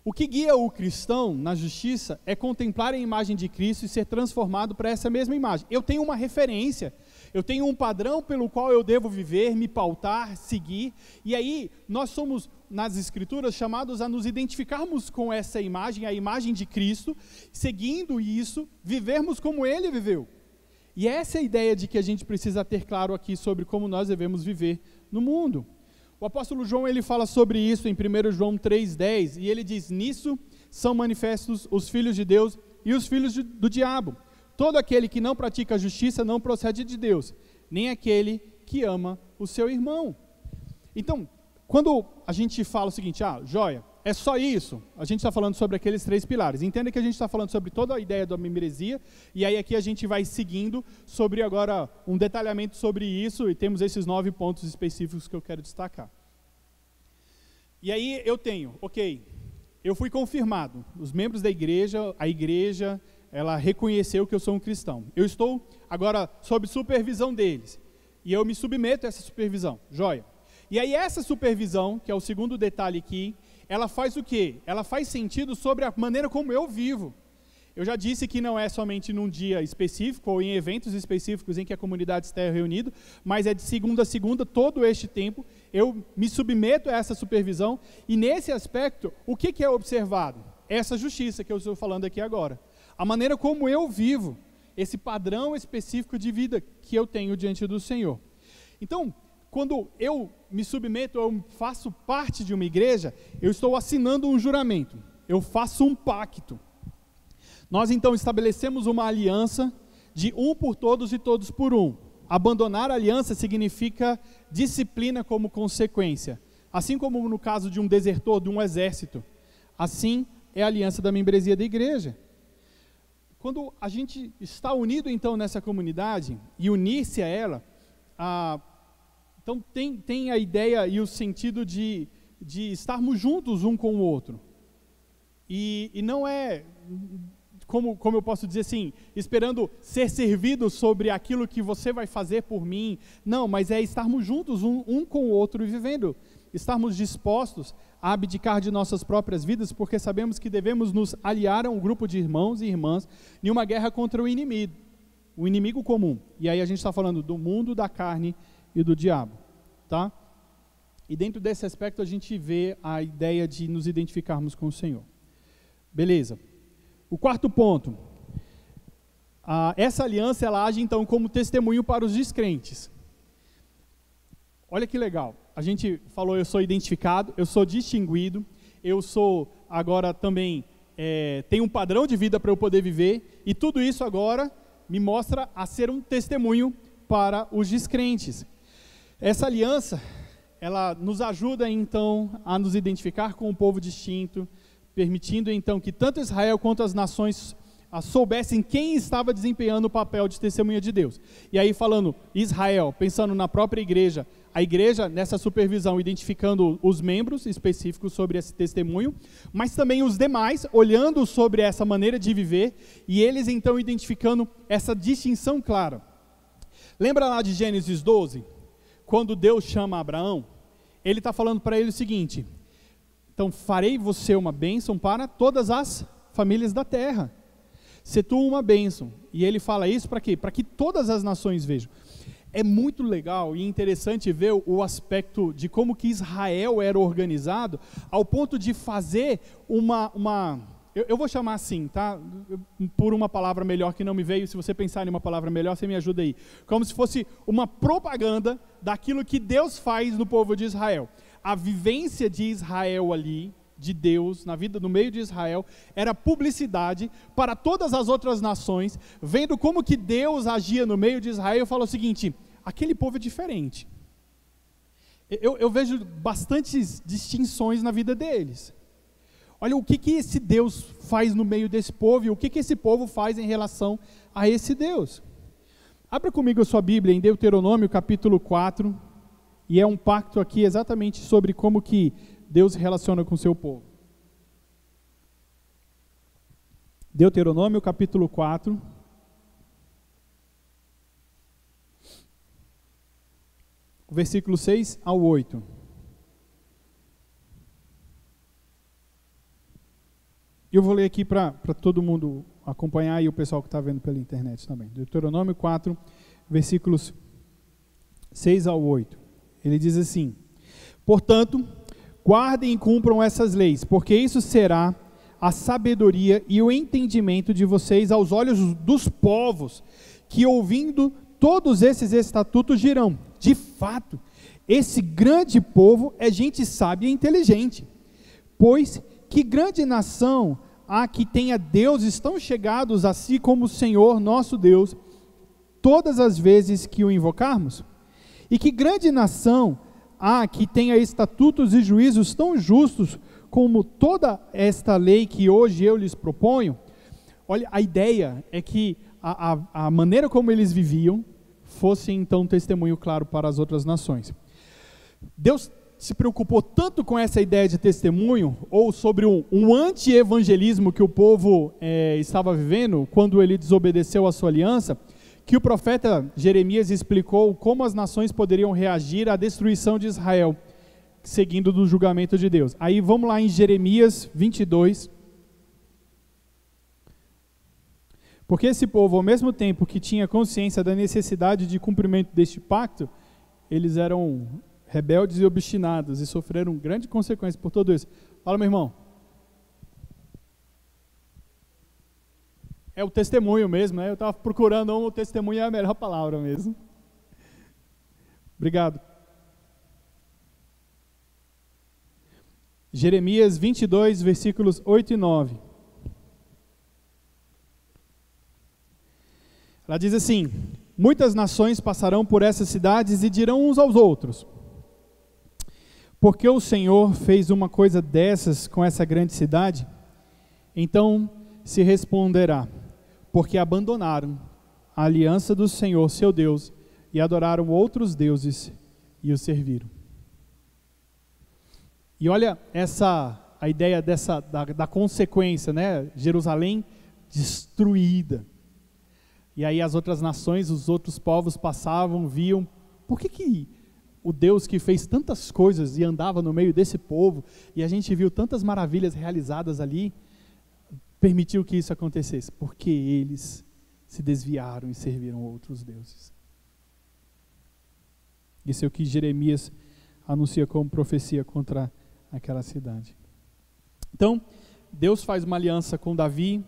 O que guia o cristão na justiça é contemplar a imagem de Cristo e ser transformado para essa mesma imagem. Eu tenho uma referência, eu tenho um padrão pelo qual eu devo viver, me pautar, seguir, e aí nós somos, nas Escrituras, chamados a nos identificarmos com essa imagem, a imagem de Cristo, seguindo isso, vivermos como Ele viveu. E essa é a ideia de que a gente precisa ter claro aqui sobre como nós devemos viver no mundo. O apóstolo João, ele fala sobre isso em 1 João 3,10, e ele diz, nisso são manifestos os filhos de Deus e os filhos do diabo. Todo aquele que não pratica a justiça não procede de Deus, nem aquele que ama o seu irmão. Então, quando a gente fala o seguinte, joia, é só isso, a gente está falando sobre aqueles 3 pilares. Entenda que a gente está falando sobre toda a ideia da membresia, e aí aqui a gente vai seguindo sobre agora um detalhamento sobre isso, e temos esses 9 pontos específicos que eu quero destacar. E aí eu tenho, eu fui confirmado, os membros da igreja, a igreja, ela reconheceu que eu sou um cristão. Eu estou agora sob supervisão deles, e eu me submeto a essa supervisão, joia. E aí essa supervisão, que é o segundo detalhe aqui, ela faz o quê? Ela faz sentido sobre a maneira como eu vivo. Eu já disse que não é somente num dia específico ou em eventos específicos em que a comunidade está reunida, mas é de segunda a segunda, todo este tempo, eu me submeto a essa supervisão, e nesse aspecto, o que é observado? Essa justiça que eu estou falando aqui agora. A maneira como eu vivo, esse padrão específico de vida que eu tenho diante do Senhor. Então, quando eu me submeto, eu faço parte de uma igreja, eu estou assinando um juramento, eu faço um pacto. Nós então estabelecemos uma aliança de um por todos e todos por um. Abandonar a aliança significa disciplina como consequência. Assim como no caso de um desertor de um exército, assim é a aliança da membresia da igreja. Quando a gente está unido então nessa comunidade e unir-se a ela, então tem a ideia e o sentido de estarmos juntos um com o outro. E não é, como eu posso dizer assim, esperando ser servido sobre aquilo que você vai fazer por mim. Não, mas é estarmos juntos um com o outro e vivendo. Estarmos dispostos a abdicar de nossas próprias vidas, porque sabemos que devemos nos aliar a um grupo de irmãos e irmãs em uma guerra contra o inimigo comum. E aí a gente está falando do mundo, da carne e do diabo, tá? E dentro desse aspecto a gente vê a ideia de nos identificarmos com o Senhor. Beleza. O quarto ponto, essa aliança ela age então como testemunho para os descrentes. Olha que legal, a gente falou, eu sou identificado, eu sou distinguido, eu sou agora também, tenho um padrão de vida para eu poder viver, e tudo isso agora me mostra a ser um testemunho para os descrentes. Essa aliança, ela nos ajuda então a nos identificar com um povo distinto, permitindo então que tanto Israel quanto as nações soubessem quem estava desempenhando o papel de testemunha de Deus. E aí falando Israel, pensando na própria igreja, a igreja nessa supervisão identificando os membros específicos sobre esse testemunho, mas também os demais olhando sobre essa maneira de viver e eles então identificando essa distinção clara. Lembra lá de Gênesis 12? Quando Deus chama Abraão, ele está falando para ele o seguinte: então farei você uma bênção para todas as famílias da terra. Se tu uma bênção. E ele fala isso para quê? Para que todas as nações vejam. É muito legal e interessante ver o aspecto de como que Israel era organizado, ao ponto de fazer eu vou chamar assim, tá? Por uma palavra melhor que não me veio, se você pensar em uma palavra melhor, você me ajuda aí. Como se fosse uma propaganda daquilo que Deus faz no povo de Israel. A vivência de Israel ali, de Deus na vida, no meio de Israel, era publicidade para todas as outras nações, vendo como que Deus agia no meio de Israel. Eu falo o seguinte: aquele povo é diferente. Eu vejo bastantes distinções na vida deles. Olha o que esse Deus faz no meio desse povo e o que esse povo faz em relação a esse Deus. Abra comigo a sua Bíblia em Deuteronômio capítulo 4, e é um pacto aqui exatamente sobre como que Deus se relaciona com o seu povo. Deuteronômio capítulo 4. Versículo 6 ao 8. Eu vou ler aqui para todo mundo acompanhar e o pessoal que está vendo pela internet também. Deuteronômio 4, versículos 6 ao 8. Ele diz assim: portanto, guardem e cumpram essas leis, porque isso será a sabedoria e o entendimento de vocês aos olhos dos povos, que ouvindo todos esses estatutos dirão: de fato, esse grande povo é gente sábia e inteligente. Pois que grande nação há que tenha deuses tão chegados a si como o Senhor nosso Deus, todas as vezes que o invocarmos? E que grande nação há que tenha estatutos e juízos tão justos como toda esta lei que hoje eu lhes proponho? Olha, a ideia é que a maneira como eles viviam fosse então um testemunho claro para as outras nações. Deus se preocupou tanto com essa ideia de testemunho, ou sobre um anti-evangelismo que o povo estava vivendo, quando ele desobedeceu a sua aliança, que o profeta Jeremias explicou como as nações poderiam reagir à destruição de Israel, seguindo do julgamento de Deus. Aí vamos lá em Jeremias 22. Porque esse povo, ao mesmo tempo que tinha consciência da necessidade de cumprimento deste pacto, eles eram rebeldes e obstinados, e sofreram grande consequência por tudo isso. Fala, meu irmão. É o testemunho mesmo, né? Eu estava procurando o testemunho, é a melhor palavra mesmo. Obrigado. Jeremias 22, versículos 8 e 9. Ela diz assim: muitas nações passarão por essas cidades e dirão uns aos outros: porque o Senhor fez uma coisa dessas com essa grande cidade? Então se responderá: porque abandonaram a aliança do Senhor, seu Deus, e adoraram outros deuses e os serviram. E olha a ideia da consequência, né? Jerusalém destruída. E aí as outras nações, os outros povos passavam, viam, por que o Deus que fez tantas coisas e andava no meio desse povo, e a gente viu tantas maravilhas realizadas ali, permitiu que isso acontecesse? Porque eles se desviaram e serviram outros deuses. Isso é o que Jeremias anuncia como profecia contra aquela cidade. Então, Deus faz uma aliança com Davi,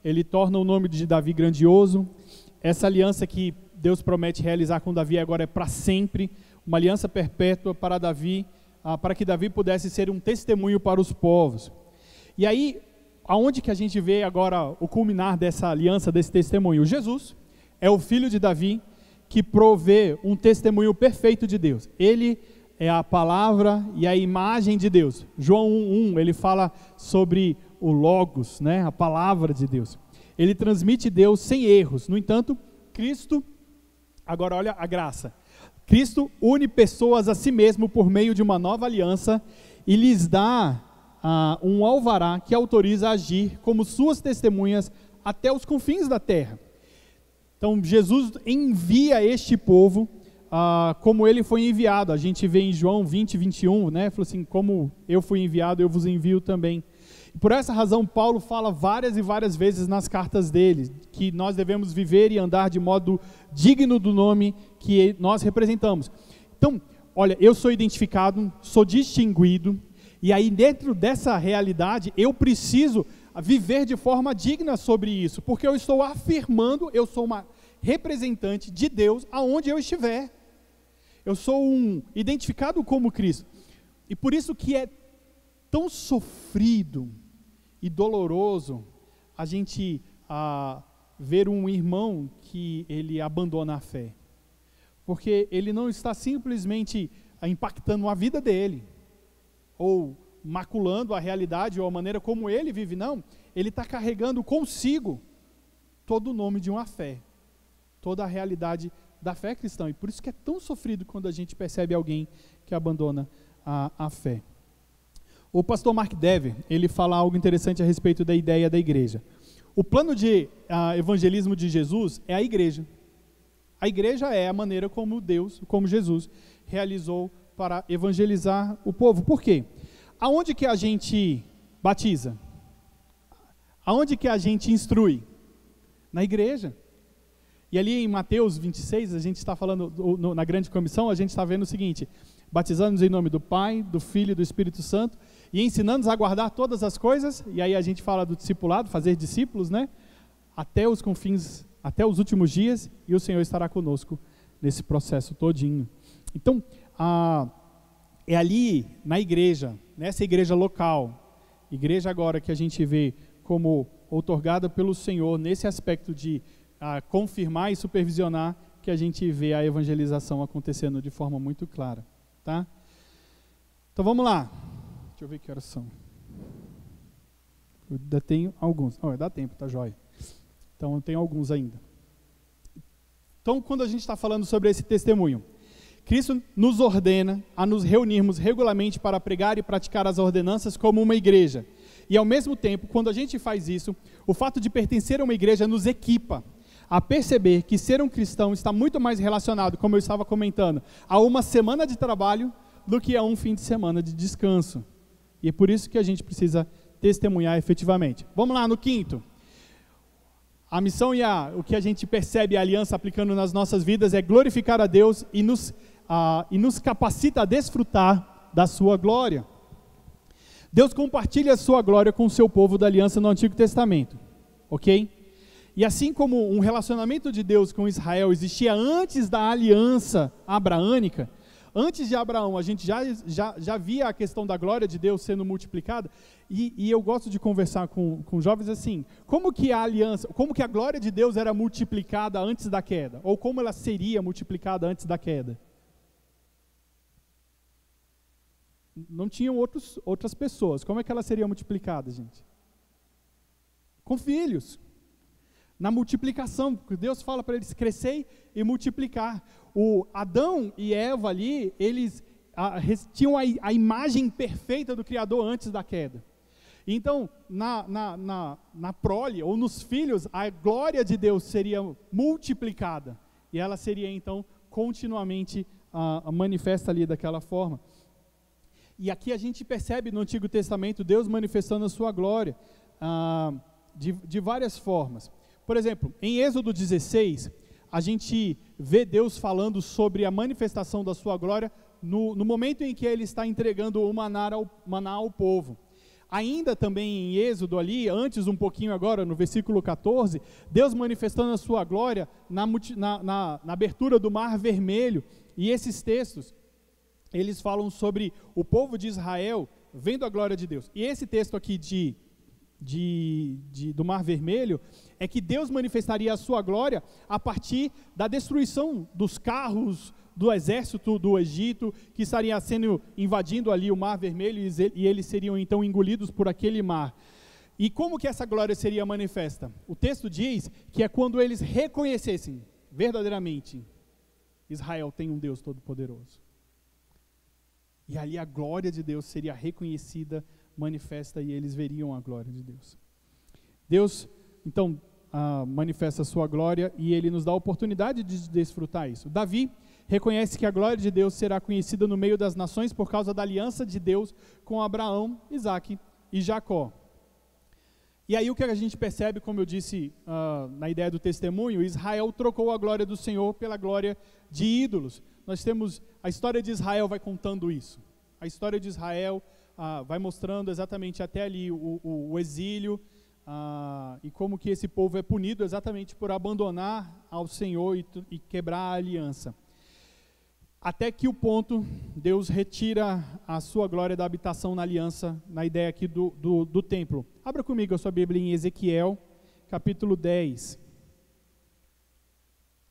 ele torna o nome de Davi grandioso. Essa aliança que Deus promete realizar com Davi agora é para sempre, uma aliança perpétua para Davi, para que Davi pudesse ser um testemunho para os povos. E aí, aonde que a gente vê agora o culminar dessa aliança, desse testemunho? Jesus é o filho de Davi, que provê um testemunho perfeito de Deus. Ele é a palavra e a imagem de Deus. João 1:1, ele fala sobre o Logos, né? A palavra de Deus. Ele transmite Deus sem erros. No entanto, Cristo, agora olha a graça, Cristo une pessoas a si mesmo por meio de uma nova aliança e lhes dá um alvará que autoriza a agir como suas testemunhas até os confins da terra. Então Jesus envia este povo como ele foi enviado. A gente vê em João 20:21, né? Falou assim: como eu fui enviado, eu vos envio também. E por essa razão Paulo fala várias e várias vezes nas cartas dele que nós devemos viver e andar de modo digno do nome que nós representamos. Então, olha, eu sou identificado, sou distinguido, e aí dentro dessa realidade eu preciso viver de forma digna sobre isso, porque eu estou afirmando, eu sou uma representante de Deus aonde eu estiver. Eu sou identificado como Cristo. E por isso que é tão sofrido e doloroso a gente ver um irmão que ele abandona a fé. Porque ele não está simplesmente impactando a vida dele, ou maculando a realidade ou a maneira como ele vive, não. Ele está carregando consigo todo o nome de uma fé, toda a realidade da fé cristã. E por isso que é tão sofrido quando a gente percebe alguém que abandona a fé. O pastor Mark Dever, ele fala algo interessante a respeito da ideia da igreja. O plano de evangelismo de Jesus é a igreja. A igreja é a maneira como Jesus realizou para evangelizar o povo. Por quê? Aonde que a gente batiza? Aonde que a gente instrui? Na igreja. E ali em Mateus 26, a gente está falando, na grande comissão, a gente está vendo o seguinte: batizando-nos em nome do Pai, do Filho e do Espírito Santo, e ensinando-nos a guardar todas as coisas, e aí a gente fala do discipulado, fazer discípulos, né? Até os confins, até os últimos dias, e o Senhor estará conosco nesse processo todinho. Então, é ali na igreja, nessa igreja local, igreja agora que a gente vê como outorgada pelo Senhor, nesse aspecto de confirmar e supervisionar, que a gente vê a evangelização acontecendo de forma muito clara, tá? Então vamos lá, deixa eu ver que horas são. Eu ainda tenho alguns, dá tempo, tá jóia. Então eu tenho alguns ainda. Então quando a gente está falando sobre esse testemunho, Cristo nos ordena a nos reunirmos regularmente para pregar e praticar as ordenanças como uma igreja. E ao mesmo tempo, quando a gente faz isso, o fato de pertencer a uma igreja nos equipa a perceber que ser um cristão está muito mais relacionado, como eu estava comentando, a uma semana de trabalho do que a um fim de semana de descanso. E é por isso que a gente precisa testemunhar efetivamente. Vamos lá no quinto. A missão e o que a gente percebe a aliança aplicando nas nossas vidas é glorificar a Deus e nos capacita a desfrutar da sua glória. Deus compartilha a sua glória com o seu povo da aliança no Antigo Testamento, ok? E assim como um relacionamento de Deus com Israel existia antes da aliança abraânica, antes de Abraão a gente já via a questão da glória de Deus sendo multiplicada, e eu gosto de conversar com jovens assim, como que a aliança, como que a glória de Deus era multiplicada antes da queda, ou como ela seria multiplicada antes da queda? Não tinham outras pessoas. Como é que ela seria multiplicada, gente? Com filhos. Na multiplicação, porque Deus fala para eles crescer e multiplicar. O Adão e Eva ali, eles tinham a imagem perfeita do Criador antes da queda. Então, na prole, ou nos filhos, a glória de Deus seria multiplicada. E ela seria, então, continuamente manifesta ali daquela forma. E aqui a gente percebe no Antigo Testamento Deus manifestando a sua glória de várias formas. Por exemplo, em Êxodo 16, a gente vê Deus falando sobre a manifestação da sua glória no momento em que ele está entregando o maná ao povo. Ainda também em Êxodo ali, antes um pouquinho agora, no versículo 14, Deus manifestando a sua glória na abertura do Mar Vermelho. E esses textos, eles falam sobre o povo de Israel vendo a glória de Deus. E esse texto aqui do Mar Vermelho é que Deus manifestaria a sua glória a partir da destruição dos carros do exército do Egito, que estaria invadindo ali o Mar Vermelho, e eles seriam então engolidos por aquele mar. E como que essa glória seria manifesta? O texto diz que é quando eles reconhecessem verdadeiramente: Israel tem um Deus todo-poderoso. E ali a glória de Deus seria reconhecida, manifesta, e eles veriam a glória de Deus. Deus, então, manifesta a sua glória, e ele nos dá a oportunidade de desfrutar isso. Davi reconhece que a glória de Deus será conhecida no meio das nações por causa da aliança de Deus com Abraão, Isaque e Jacó. E aí o que a gente percebe, como eu disse na ideia do testemunho, Israel trocou a glória do Senhor pela glória de ídolos. Nós temos, a história de Israel vai contando isso. A história de Israel vai mostrando exatamente até ali o exílio, e como que esse povo é punido exatamente por abandonar ao Senhor e quebrar a aliança. Até que o ponto, Deus retira a sua glória da habitação na aliança, na ideia aqui do templo. Abra comigo a sua Bíblia em Ezequiel, capítulo 10.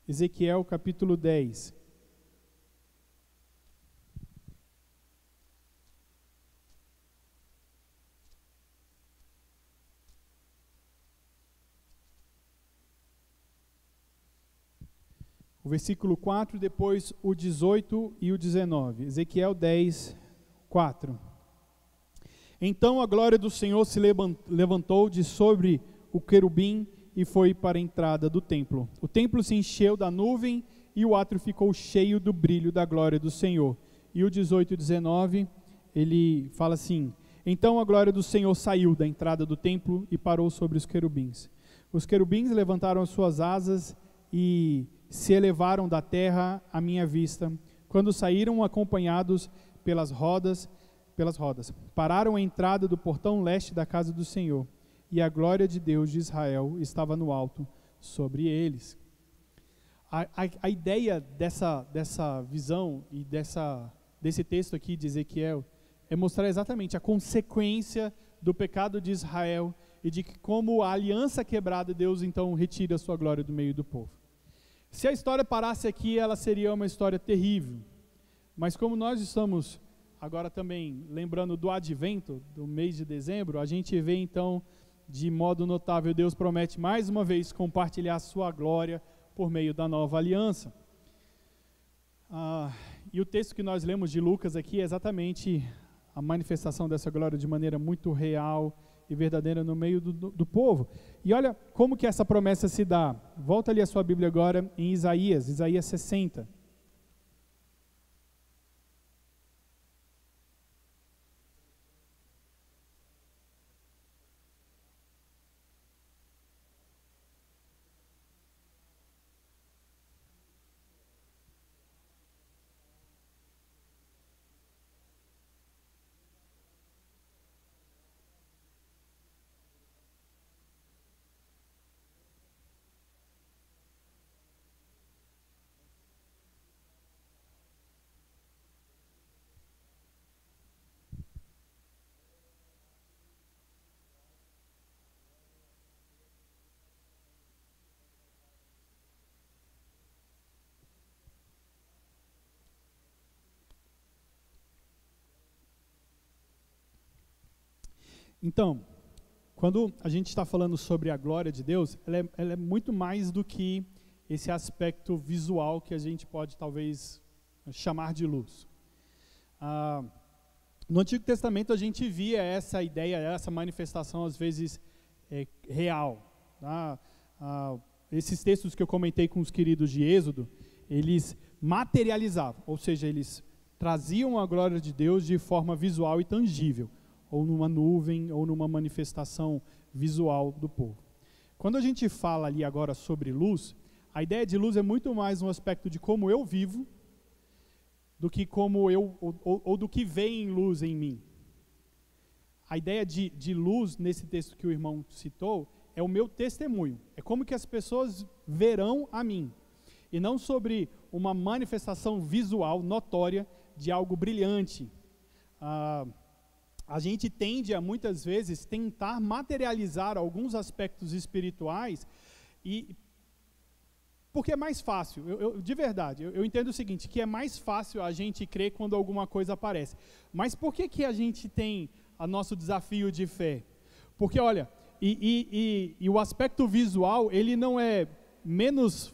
Ezequiel, capítulo 10. O versículo 4, depois o 18 e o 19. Ezequiel 10, 4. Então a glória do Senhor se levantou de sobre o querubim e foi para a entrada do templo. O templo se encheu da nuvem e o átrio ficou cheio do brilho da glória do Senhor. E o 18 e 19, ele fala assim: então a glória do Senhor saiu da entrada do templo e parou sobre os querubins. Os querubins levantaram as suas asas e se elevaram da terra à minha vista, quando saíram acompanhados pelas rodas, pararam a entrada do portão leste da casa do Senhor, e a glória de Deus de Israel estava no alto sobre eles. A ideia dessa visão e desse texto aqui de Ezequiel é mostrar exatamente a consequência do pecado de Israel e de que, como a aliança quebrada, Deus então retira a sua glória do meio do povo. Se a história parasse aqui, ela seria uma história terrível. Mas como nós estamos agora também lembrando do advento, do mês de dezembro, a gente vê então, de modo notável, Deus promete mais uma vez compartilhar a sua glória por meio da nova aliança. E o texto que nós lemos de Lucas aqui é exatamente a manifestação dessa glória de maneira muito real e verdadeira no meio do povo. E olha como que essa promessa se dá. Volta ali a sua Bíblia agora em Isaías 60. Então, quando a gente está falando sobre a glória de Deus, ela é muito mais do que esse aspecto visual que a gente pode talvez chamar de luz. No Antigo Testamento a gente via essa ideia, essa manifestação às vezes real. Esses textos que eu comentei com os queridos de Êxodo, eles materializavam, ou seja, eles traziam a glória de Deus de forma visual e tangível, ou numa nuvem, ou numa manifestação visual do povo. Quando a gente fala ali agora sobre luz, a ideia de luz é muito mais um aspecto de como eu vivo, do que como ou do que vem luz em mim. A ideia de luz, nesse texto que o irmão citou, é o meu testemunho. É como que as pessoas verão a mim. E não sobre uma manifestação visual, notória, de algo brilhante. A gente tende a, muitas vezes, tentar materializar alguns aspectos espirituais, porque é mais fácil, de verdade, eu entendo o seguinte, que é mais fácil a gente crer quando alguma coisa aparece. Mas por que a gente tem o nosso desafio de fé? Porque, olha, e o aspecto visual, ele não é menos,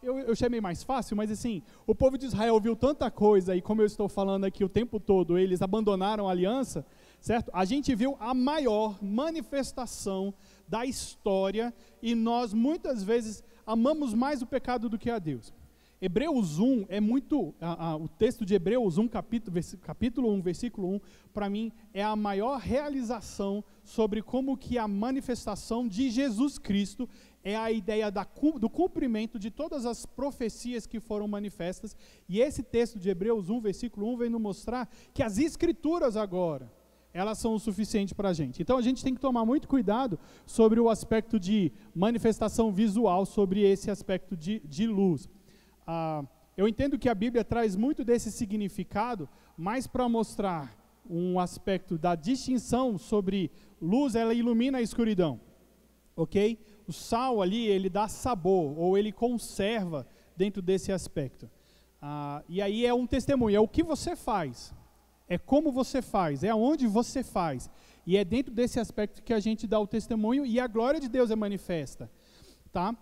eu chamei mais fácil, mas assim, o povo de Israel viu tanta coisa, e como eu estou falando aqui o tempo todo, eles abandonaram a aliança, certo? A gente viu a maior manifestação da história, e nós muitas vezes amamos mais o pecado do que a Deus. Hebreus 1 é muito, o texto de Hebreus 1, capítulo 1, versículo 1, para mim é a maior realização sobre como que a manifestação de Jesus Cristo é a ideia do cumprimento de todas as profecias que foram manifestas, e esse texto de Hebreus 1, versículo 1, vem nos mostrar que as Escrituras agora, elas são o suficiente para a gente. Então a gente tem que tomar muito cuidado sobre o aspecto de manifestação visual, sobre esse aspecto de luz. eu entendo que a Bíblia traz muito desse significado, mais para mostrar um aspecto da distinção sobre luz, ela ilumina a escuridão, ok? O sal ali, ele dá sabor, ou ele conserva dentro desse aspecto. E aí é um testemunho, é o que você faz, é como você faz, é aonde você faz. E é dentro desse aspecto que a gente dá o testemunho e a glória de Deus é manifesta, tá?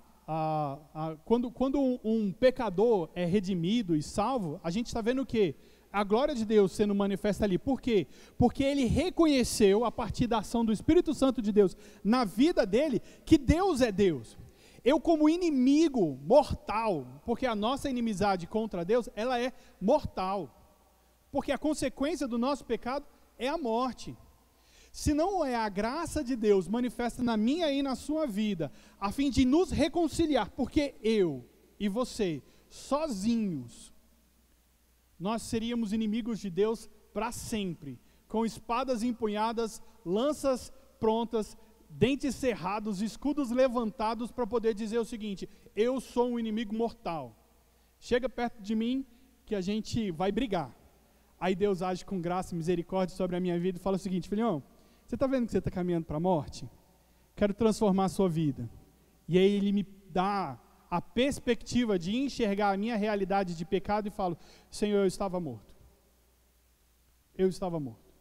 Quando um pecador é redimido e salvo, a gente está vendo o quê? A glória de Deus sendo manifesta ali. Por quê? Porque ele reconheceu, a partir da ação do Espírito Santo de Deus na vida dele, que Deus é Deus. Eu, como inimigo mortal, porque a nossa inimizade contra Deus, ela é mortal. Porque a consequência do nosso pecado é a morte. Se não é a graça de Deus manifesta na minha e na sua vida, a fim de nos reconciliar, porque eu e você, sozinhos, nós seríamos inimigos de Deus para sempre, com espadas empunhadas, lanças prontas, dentes cerrados, escudos levantados para poder dizer o seguinte: eu sou um inimigo mortal, chega perto de mim que a gente vai brigar. Aí Deus age com graça e misericórdia sobre a minha vida e fala o seguinte: filhão, você está vendo que você está caminhando para a morte? Quero transformar a sua vida. E aí ele me dá a perspectiva de enxergar a minha realidade de pecado e falo: Senhor, eu estava morto. Eu estava morto.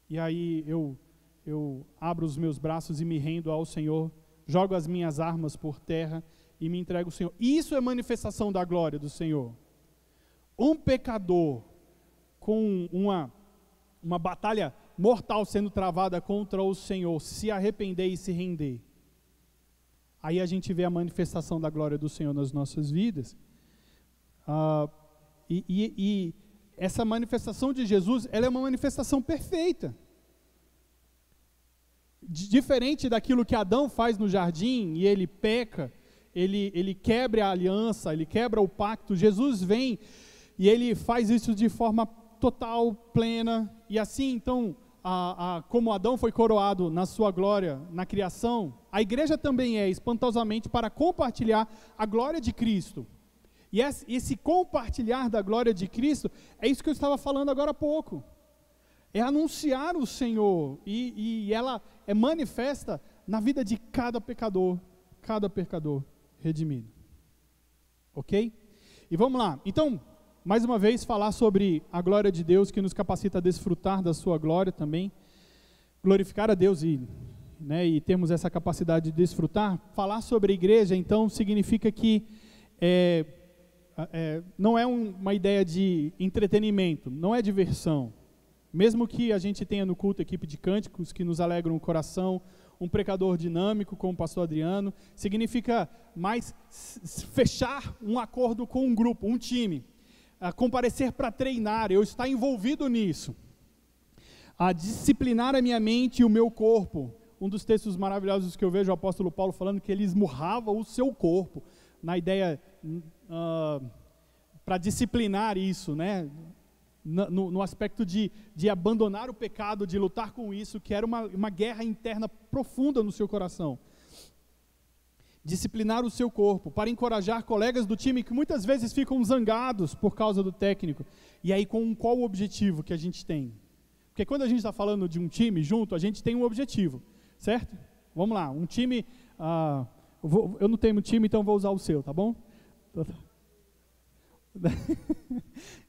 E aí eu abro os meus braços e me rendo ao Senhor, jogo as minhas armas por terra e me entrego ao Senhor. Isso é manifestação da glória do Senhor. Um pecador com uma batalha mortal sendo travada contra o Senhor, se arrepender e se render, aí a gente vê a manifestação da glória do Senhor nas nossas vidas. E essa manifestação de Jesus, ela é uma manifestação perfeita. Diferente daquilo que Adão faz no jardim, e ele peca, ele quebra a aliança, ele quebra o pacto. Jesus vem e ele faz isso de forma total, plena, e assim então, como Adão foi coroado na sua glória na criação, a igreja também é espantosamente para compartilhar a glória de Cristo. E esse compartilhar da glória de Cristo, é isso que eu estava falando agora há pouco, é anunciar o Senhor, e ela é manifesta na vida de cada pecador redimido, ok? E vamos lá, então, mais uma vez, falar sobre a glória de Deus, que nos capacita a desfrutar da sua glória também, glorificar a Deus e termos essa capacidade de desfrutar. Falar sobre a igreja, então, significa que não é uma ideia de entretenimento, não é diversão. Mesmo que a gente tenha no culto equipe de cânticos que nos alegram o coração, um precador dinâmico como o pastor Adriano, significa mais fechar um acordo com um grupo, um time. Comparecer para treinar, eu estar envolvido nisso, a disciplinar a minha mente e o meu corpo. Um dos textos maravilhosos que eu vejo o apóstolo Paulo falando que ele esmurrava o seu corpo, na ideia para disciplinar isso, né? No aspecto de abandonar o pecado, de lutar com isso, que era uma guerra interna profunda no seu coração. Disciplinar o seu corpo, para encorajar colegas do time que muitas vezes ficam zangados por causa do técnico. E aí, com qual o objetivo que a gente tem? Porque quando a gente está falando de um time junto, a gente tem um objetivo, certo? Vamos lá, um time, eu não tenho um time, então vou usar o seu, tá bom?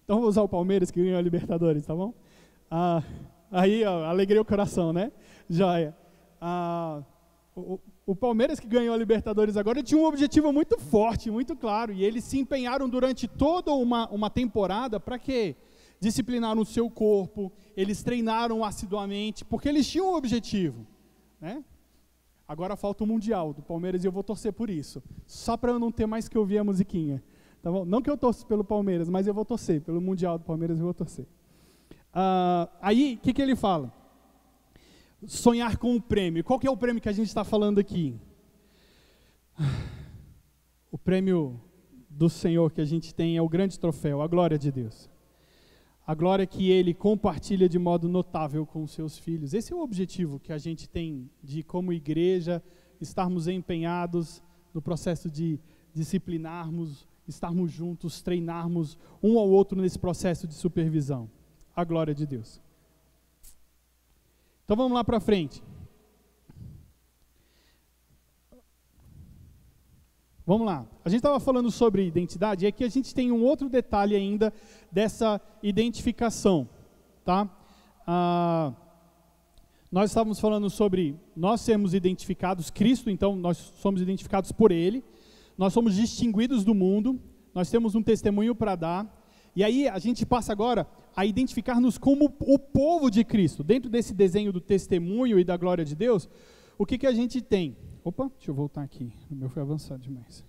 Então vou usar o Palmeiras que ganhou a Libertadores, tá bom? Aí, alegrei o coração, né? Joia. O Palmeiras que ganhou a Libertadores agora tinha um objetivo muito forte, muito claro, e eles se empenharam durante toda uma temporada para quê? Disciplinaram o seu corpo, eles treinaram assiduamente, porque eles tinham um objetivo, né? Agora falta o Mundial do Palmeiras e eu vou torcer por isso, só para eu não ter mais que ouvir a musiquinha, tá bom? Não que eu torço pelo Palmeiras, mas eu vou torcer, pelo Mundial do Palmeiras eu vou torcer. Aí, o que ele fala? Sonhar com o prêmio. Qual que é o prêmio que a gente está falando aqui? O prêmio do Senhor que a gente tem é o grande troféu, a glória de Deus. A glória que Ele compartilha de modo notável com os seus filhos. Esse é o objetivo que a gente tem de, como igreja, estarmos empenhados no processo de disciplinarmos estarmos juntos, treinarmos um ao outro nesse processo de supervisão. A glória de Deus. Então vamos lá para frente. Vamos lá. A gente estava falando sobre identidade, e aqui a gente tem um outro detalhe ainda dessa identificação, tá? Nós estávamos falando sobre nós sermos identificados, Cristo, então nós somos identificados por Ele, nós somos distinguidos do mundo, nós temos um testemunho para dar, e aí a gente passa agora a identificar-nos como o povo de Cristo. Dentro desse desenho do testemunho e da glória de Deus, o que a gente tem? Opa, deixa eu voltar aqui, o meu foi avançado demais.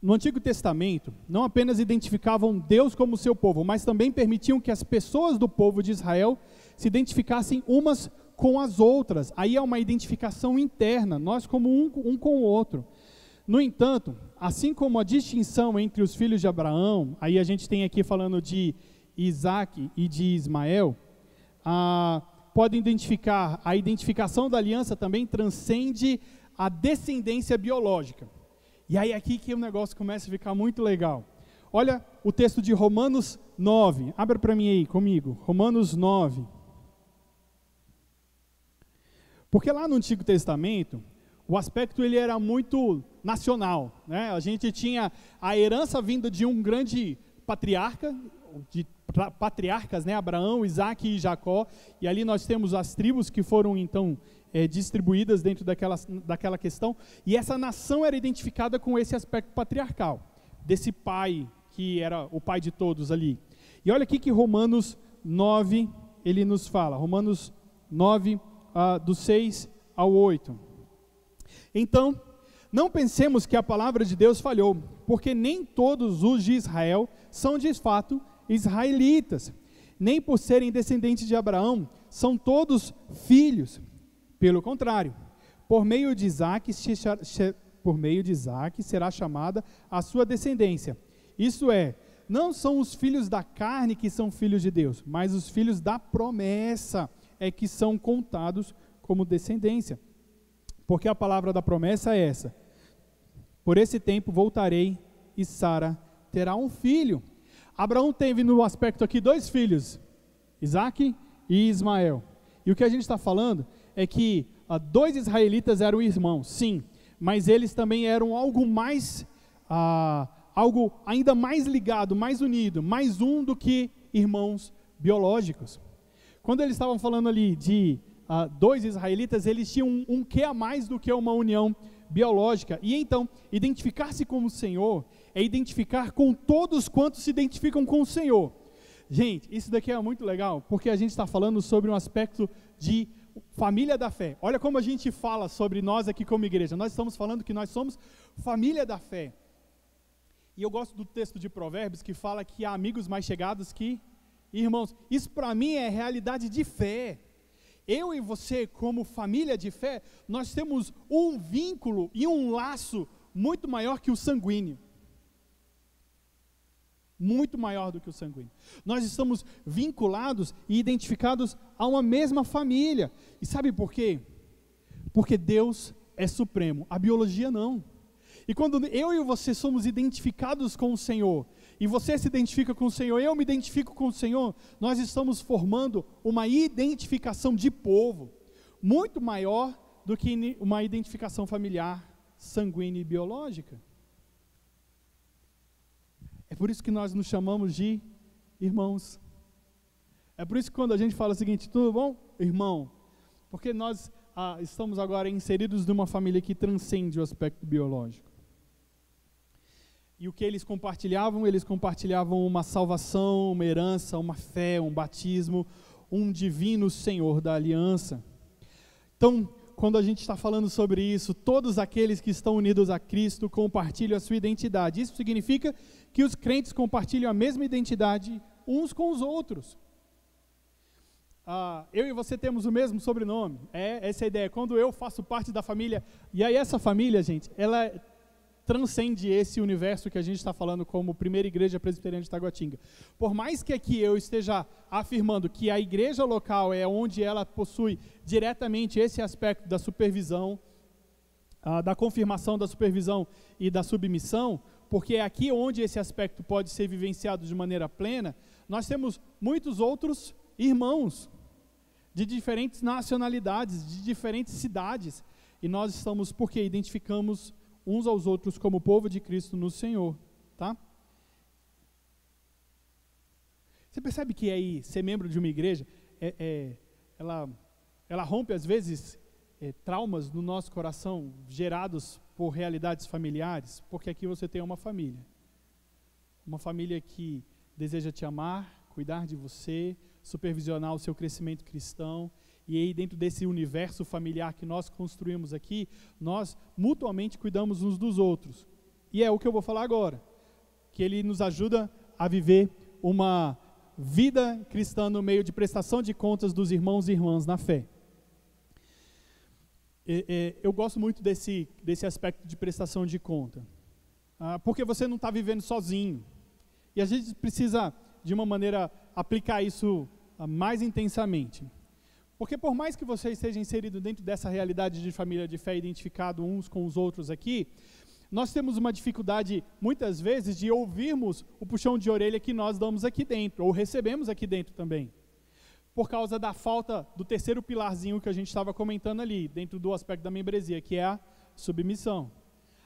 No Antigo Testamento, não apenas identificavam Deus como seu povo, mas também permitiam que as pessoas do povo de Israel se identificassem umas com as outras. Aí é uma identificação interna, nós como um com o outro. No entanto, assim como a distinção entre os filhos de Abraão, aí a gente tem aqui falando de Isaac e de Ismael, podem identificar, a identificação da aliança também transcende a descendência biológica. E aí aqui que o negócio começa a ficar muito legal. Olha o texto de Romanos 9, abra para mim aí comigo, Romanos 9. Porque lá no Antigo Testamento, o aspecto ele era muito nacional, né? A gente tinha a herança vinda de um grande patriarca, de patriarcas, né? Abraão, Isaac e Jacó, e ali nós temos as tribos que foram então distribuídas dentro daquela questão, e essa nação era identificada com esse aspecto patriarcal, desse pai que era o pai de todos ali. E olha aqui que Romanos 9, ele nos fala, Romanos 9, do 6 ao 8. Então, não pensemos que a palavra de Deus falhou, porque nem todos os de Israel são de fato israelitas, nem por serem descendentes de Abraão, são todos filhos. Pelo contrário, por meio de Isaac será chamada a sua descendência. Isso é, não são os filhos da carne que são filhos de Deus, mas os filhos da promessa é que são contados como descendência. Porque a palavra da promessa é essa: por esse tempo voltarei e Sara terá um filho. Abraão teve no aspecto aqui 2 filhos, Isaac e Ismael. E o que a gente está falando é que 2 israelitas eram irmãos, sim, mas eles também eram algo mais, algo ainda mais ligado, mais unido, mais um do que irmãos biológicos. Quando eles estavam falando ali de 2 israelitas, eles tinham um quê a mais do que uma união biológica. E então, identificar-se com o Senhor é identificar com todos quantos se identificam com o Senhor. Gente, isso daqui é muito legal, porque a gente está falando sobre um aspecto de família da fé. Olha como a gente fala sobre nós aqui como igreja. Nós estamos falando que nós somos família da fé. E eu gosto do texto de Provérbios que fala que há amigos mais chegados que irmãos. Isso para mim é realidade de fé. Eu e você, como família de fé, nós temos um vínculo e um laço muito maior que o sanguíneo. Muito maior do que o sanguíneo. Nós estamos vinculados e identificados a uma mesma família. E sabe por quê? Porque Deus é supremo, a biologia não. E quando eu e você somos identificados com o Senhor, e você se identifica com o Senhor, eu me identifico com o Senhor, nós estamos formando uma identificação de povo, muito maior do que uma identificação familiar, sanguínea e biológica. É por isso que nós nos chamamos de irmãos. É por isso que quando a gente fala o seguinte, tudo bom, irmão? Porque nós estamos agora inseridos numa família que transcende o aspecto biológico. E o que eles compartilhavam? Eles compartilhavam uma salvação, uma herança, uma fé, um batismo, um divino Senhor da aliança. Então, quando a gente está falando sobre isso, todos aqueles que estão unidos a Cristo compartilham a sua identidade. Isso significa que os crentes compartilham a mesma identidade uns com os outros. Eu e você temos o mesmo sobrenome. Essa é a ideia. Quando eu faço parte da família, e aí essa família, gente, ela transcende esse universo que a gente está falando como Primeira Igreja Presbiteriana de Taguatinga. Por mais que aqui eu esteja afirmando que a igreja local é onde ela possui diretamente esse aspecto da supervisão, da confirmação, da supervisão e da submissão, porque é aqui onde esse aspecto pode ser vivenciado de maneira plena. Nós temos muitos outros irmãos, de diferentes nacionalidades, de diferentes cidades, e nós estamos, porque identificamos uns aos outros como povo de Cristo no Senhor, tá? Você percebe que aí, ser membro de uma igreja, ela rompe às vezes traumas no nosso coração, gerados por realidades familiares, porque aqui você tem uma família que deseja te amar, cuidar de você, supervisionar o seu crescimento cristão, e aí dentro desse universo familiar que nós construímos aqui, nós mutuamente cuidamos uns dos outros, e é o que eu vou falar agora, que ele nos ajuda a viver uma vida cristã no meio de prestação de contas dos irmãos e irmãs na fé. Eu gosto muito desse aspecto de prestação de conta, porque você não está vivendo sozinho, e a gente precisa, de uma maneira, aplicar isso mais intensamente, porque por mais que você esteja inserido dentro dessa realidade de família de fé, identificado uns com os outros aqui, nós temos uma dificuldade, muitas vezes, de ouvirmos o puxão de orelha que nós damos aqui dentro, ou recebemos aqui dentro também, por causa da falta do terceiro pilarzinho que a gente estava comentando ali, dentro do aspecto da membresia, que é a submissão.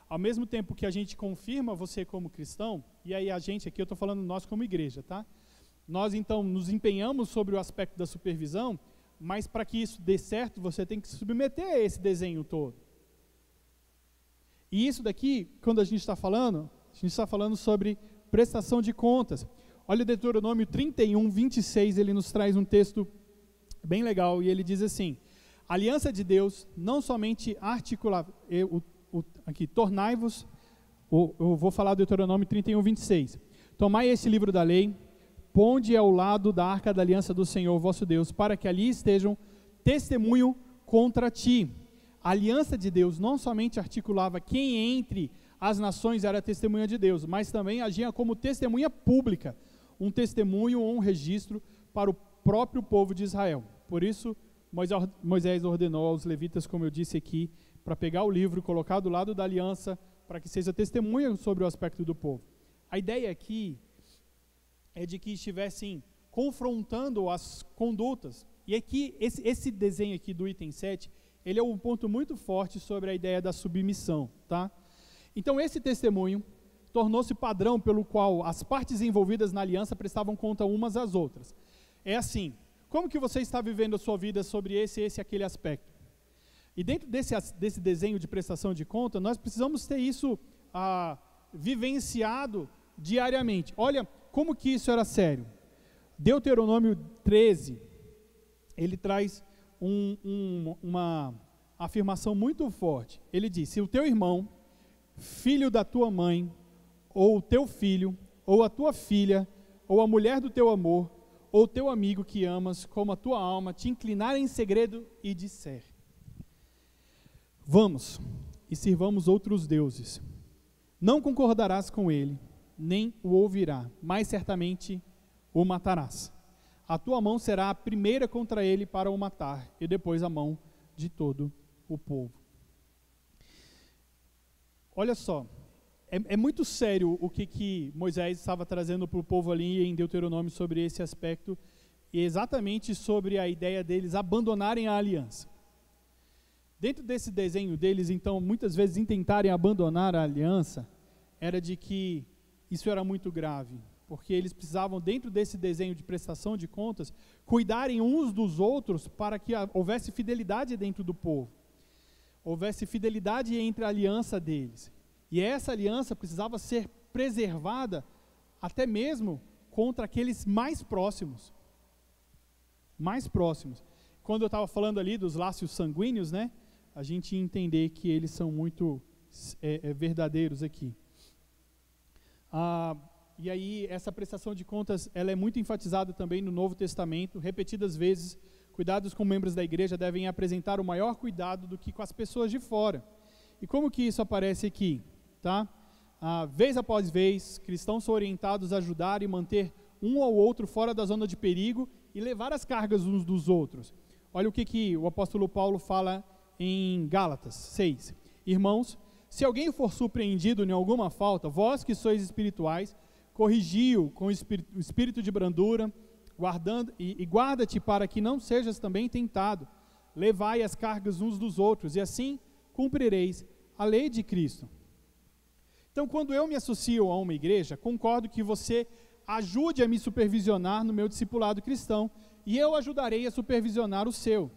Ao mesmo tempo que a gente confirma você como cristão, e aí a gente aqui, eu estou falando nós como igreja, tá? Nós então nos empenhamos sobre o aspecto da supervisão, mas para que isso dê certo, você tem que se submeter a esse desenho todo. E isso daqui, quando a gente está falando sobre prestação de contas. Olha o Deuteronômio 31, 26, ele nos traz um texto bem legal, e ele diz assim: a aliança de Deus não somente articular, aqui, tornai-vos, eu vou falar do Deuteronômio 31, 26, tomai este livro da lei, ponde ao lado da arca da aliança do Senhor vosso Deus, para que ali estejam testemunho contra ti. A aliança de Deus não somente articulava quem entre as nações era testemunha de Deus, mas também agia como testemunha pública, um testemunho ou um registro para o próprio povo de Israel. Por isso, Moisés ordenou aos levitas, como eu disse aqui, para pegar o livro, colocar do lado da aliança, para que seja testemunha sobre o aspecto do povo. A ideia aqui é de que estivessem confrontando as condutas. E aqui, esse desenho aqui do item 7, ele é um ponto muito forte sobre a ideia da submissão, tá? Então, esse testemunho tornou-se padrão pelo qual as partes envolvidas na aliança prestavam conta umas às outras. É assim, como que você está vivendo a sua vida sobre esse e aquele aspecto? E dentro desse desenho de prestação de conta, nós precisamos ter isso vivenciado diariamente. Olha como que isso era sério. Deuteronômio 13, ele traz uma afirmação muito forte. Ele diz: se o teu irmão, filho da tua mãe, ou o teu filho, ou a tua filha, ou a mulher do teu amor, ou teu amigo que amas, como a tua alma, te inclinar em segredo e disser: vamos e sirvamos outros deuses, não concordarás com ele, nem o ouvirá, mas certamente o matarás. A tua mão será a primeira contra ele para o matar, e depois a mão de todo o povo. Olha só, é muito sério o que Moisés estava trazendo para o povo ali em Deuteronômio sobre esse aspecto, e exatamente sobre a ideia deles abandonarem a aliança. Dentro desse desenho deles, então, muitas vezes intentarem abandonar a aliança, era de que isso era muito grave, porque eles precisavam, dentro desse desenho de prestação de contas, cuidarem uns dos outros para que houvesse fidelidade dentro do povo, houvesse fidelidade entre a aliança deles. E essa aliança precisava ser preservada até mesmo contra aqueles mais próximos. Mais próximos. Quando eu estava falando ali dos laços sanguíneos, né, a gente ia entender que eles são muito verdadeiros aqui. E aí essa prestação de contas, ela é muito enfatizada também no Novo Testamento. Repetidas vezes, cuidados com membros da igreja devem apresentar o maior cuidado do que com as pessoas de fora. E como que isso aparece aqui? Tá? Vez após vez, cristãos são orientados a ajudar e manter um ao outro fora da zona de perigo e levar as cargas uns dos outros. Olha o que o apóstolo Paulo fala em Gálatas 6. Irmãos, se alguém for surpreendido em alguma falta, vós que sois espirituais, corrigi-o com o espírito de brandura, guarda-te para que não sejas também tentado. Levai as cargas uns dos outros, e assim cumprireis a lei de Cristo. Então, quando eu me associo a uma igreja, concordo que você ajude a me supervisionar no meu discipulado cristão, e eu ajudarei a supervisionar o seu.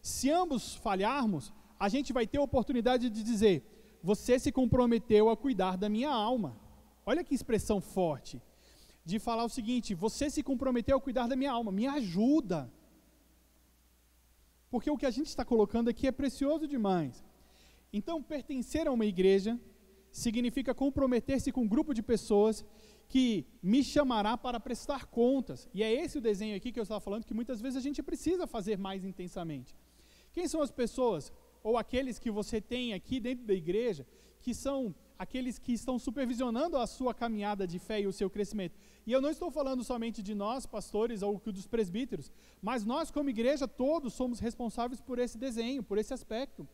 Se ambos falharmos, a gente vai ter a oportunidade de dizer: você se comprometeu a cuidar da minha alma. Olha que expressão forte, de falar o seguinte: você se comprometeu a cuidar da minha alma, me ajuda. Porque o que a gente está colocando aqui é precioso demais. Então, pertencer a uma igreja significa comprometer-se com um grupo de pessoas que me chamará para prestar contas. E é esse o desenho aqui que eu estava falando, que muitas vezes a gente precisa fazer mais intensamente. Quem são as pessoas, ou aqueles que você tem aqui dentro da igreja, que são aqueles que estão supervisionando a sua caminhada de fé e o seu crescimento? E eu não estou falando somente de nós, pastores, ou dos presbíteros, mas nós como igreja todos somos responsáveis por esse desenho, por esse aspecto.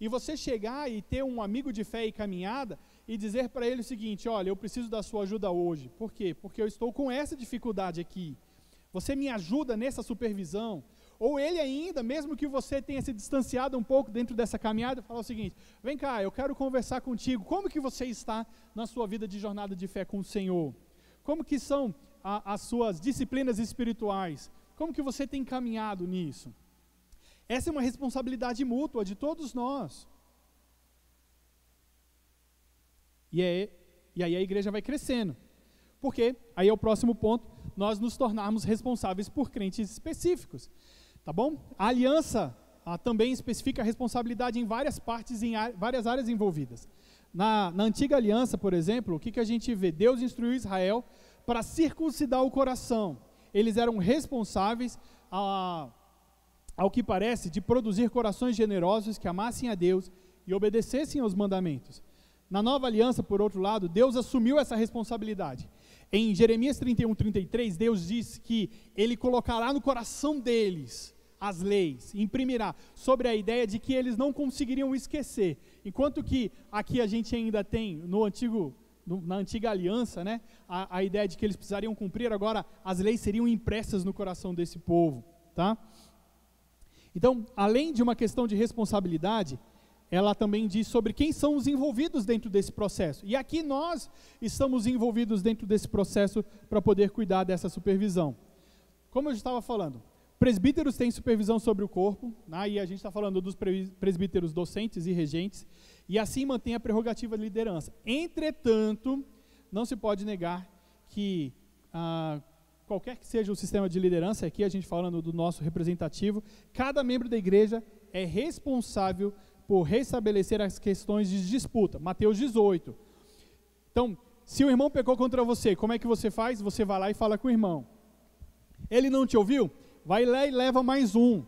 E você chegar e ter um amigo de fé e caminhada e dizer para ele o seguinte: olha, eu preciso da sua ajuda hoje. Por quê? Porque eu estou com essa dificuldade aqui. Você me ajuda nessa supervisão? Ou ele ainda, mesmo que você tenha se distanciado um pouco dentro dessa caminhada, falar o seguinte: vem cá, eu quero conversar contigo. Como que você está na sua vida de jornada de fé com o Senhor? Como que são as suas disciplinas espirituais? Como que você tem caminhado nisso? Essa é uma responsabilidade mútua de todos nós. E aí a igreja vai crescendo. Porque, aí é o próximo ponto, nós nos tornarmos responsáveis por crentes específicos. Tá bom? A aliança também especifica a responsabilidade em várias partes, em várias áreas envolvidas. Na antiga aliança, por exemplo, o que a gente vê? Deus instruiu Israel para circuncidar o coração. Eles eram responsáveis ao que parece, de produzir corações generosos que amassem a Deus e obedecessem aos mandamentos. Na nova aliança, por outro lado, Deus assumiu essa responsabilidade. Em Jeremias 31:33, Deus diz que Ele colocará no coração deles as leis, imprimirá, sobre a ideia de que eles não conseguiriam esquecer. Enquanto que aqui a gente ainda tem, na antiga aliança, né, a ideia de que eles precisariam cumprir, agora as leis seriam impressas no coração desse povo. Tá? Então, além de uma questão de responsabilidade, ela também diz sobre quem são os envolvidos dentro desse processo. E aqui nós estamos envolvidos dentro desse processo para poder cuidar dessa supervisão. Como eu já estava falando, presbíteros têm supervisão sobre o corpo, né, e a gente está falando dos presbíteros docentes e regentes, e assim mantém a prerrogativa de liderança. Entretanto, não se pode negar que qualquer que seja o sistema de liderança, aqui a gente falando do nosso representativo, cada membro da igreja é responsável por restabelecer as questões de disputa. Mateus 18. Então, se o irmão pecou contra você, como é que você faz? Você vai lá e fala com o irmão. Ele não te ouviu? Vai lá e leva mais um.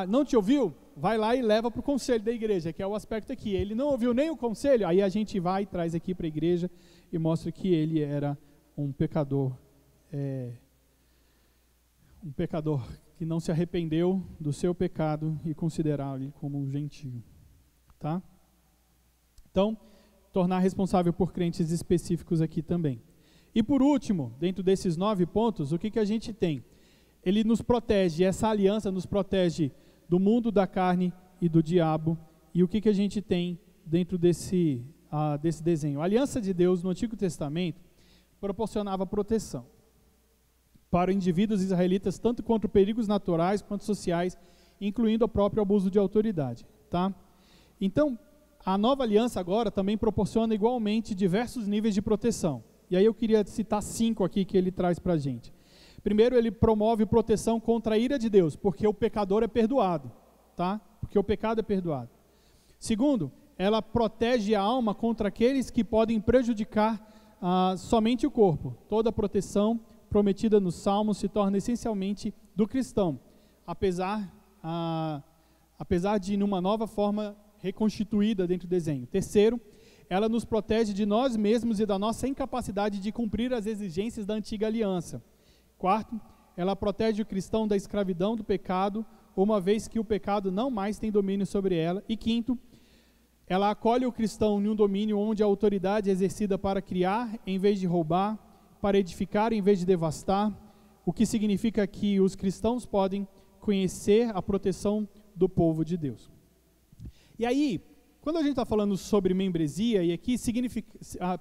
Não te ouviu? Vai lá e leva para o conselho da igreja, que é o aspecto aqui. Ele não ouviu nem o conselho? Aí a gente vai e traz aqui para a igreja e mostra que ele era um pecador que não se arrependeu do seu pecado e considerá-lo como um gentio, tá? Então, tornar responsável por crentes específicos aqui também. E por último, dentro desses 9 pontos, o que a gente tem? Ele nos protege, essa aliança nos protege do mundo da carne e do diabo. E o que a gente tem dentro desse desenho? A aliança de Deus no Antigo Testamento proporcionava proteção para indivíduos israelitas, tanto contra perigos naturais quanto sociais, incluindo o próprio abuso de autoridade. Tá? Então, a nova aliança agora também proporciona igualmente diversos níveis de proteção. E aí eu queria citar 5 aqui que ele traz para a gente. Primeiro, ele promove proteção contra a ira de Deus, porque o pecador é perdoado. Tá? Porque o pecado é perdoado. Segundo, ela protege a alma contra aqueles que podem prejudicar somente o corpo. Toda a proteção prometida nos Salmos se torna essencialmente do cristão, apesar de numa nova forma reconstituída dentro do desenho. Terceiro, ela nos protege de nós mesmos e da nossa incapacidade de cumprir as exigências da antiga aliança. Quarto, ela protege o cristão da escravidão do pecado, uma vez que o pecado não mais tem domínio sobre ela. E quinto, ela acolhe o cristão em um domínio onde a autoridade é exercida para criar em vez de roubar, para edificar em vez de devastar, o que significa que os cristãos podem conhecer a proteção do povo de Deus. E aí, quando a gente está falando sobre membresia, e aqui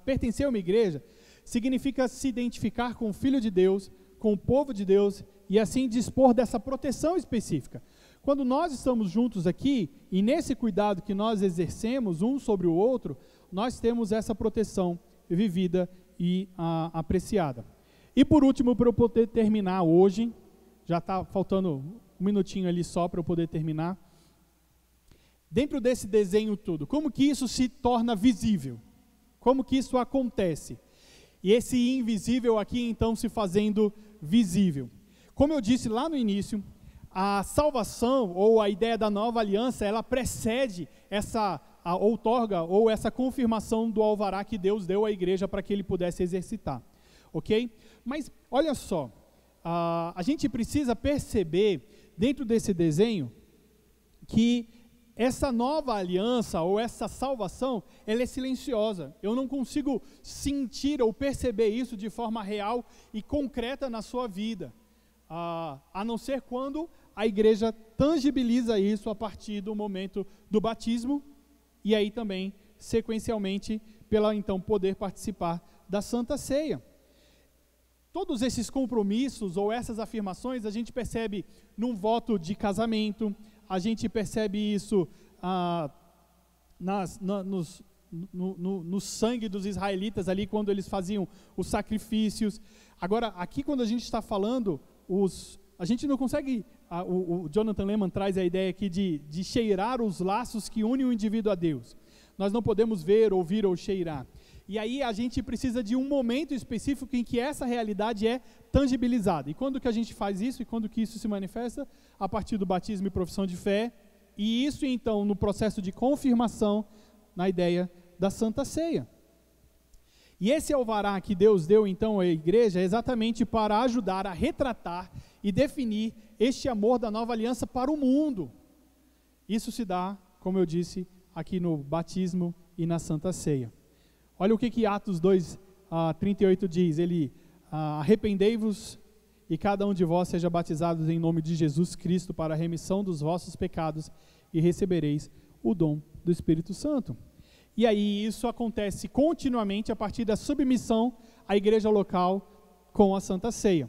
pertencer a uma igreja, significa se identificar com o Filho de Deus, com o povo de Deus, e assim dispor dessa proteção específica. Quando nós estamos juntos aqui, e nesse cuidado que nós exercemos um sobre o outro, nós temos essa proteção vivida e apreciada. E por último, para eu poder terminar hoje, já está faltando um minutinho ali só para eu poder terminar. Dentro desse desenho tudo, como que isso se torna visível? Como que isso acontece? E esse invisível aqui então se fazendo visível. Como eu disse lá no início, a salvação ou a ideia da nova aliança, ela precede outorga ou essa confirmação do alvará que Deus deu à igreja para que ele pudesse exercitar. Ok? Mas olha só, a gente precisa perceber dentro desse desenho que essa nova aliança ou essa salvação, ela é silenciosa. Eu não consigo sentir ou perceber isso de forma real e concreta na sua vida, a não ser quando a igreja tangibiliza isso a partir do momento do batismo e aí também, sequencialmente, pela então poder participar da Santa Ceia. Todos esses compromissos ou essas afirmações a gente percebe num voto de casamento, a gente percebe isso no sangue dos israelitas ali, quando eles faziam os sacrifícios. Agora, aqui quando a gente está falando, a gente não consegue, o Jonathan Leman traz a ideia aqui de cheirar os laços que unem o indivíduo a Deus. Nós não podemos ver, ouvir ou cheirar. E aí a gente precisa de um momento específico em que essa realidade é tangibilizada. E quando que a gente faz isso? E quando que isso se manifesta? A partir do batismo e profissão de fé. E isso então no processo de confirmação na ideia da Santa Ceia. E esse alvará que Deus deu então à igreja é exatamente para ajudar a retratar e definir este amor da nova aliança para o mundo. Isso se dá, como eu disse, aqui no batismo e na Santa Ceia. Olha o que Atos 2:38 diz, arrependei-vos e cada um de vós seja batizado em nome de Jesus Cristo para a remissão dos vossos pecados e recebereis o dom do Espírito Santo. E aí isso acontece continuamente a partir da submissão à igreja local com a Santa Ceia.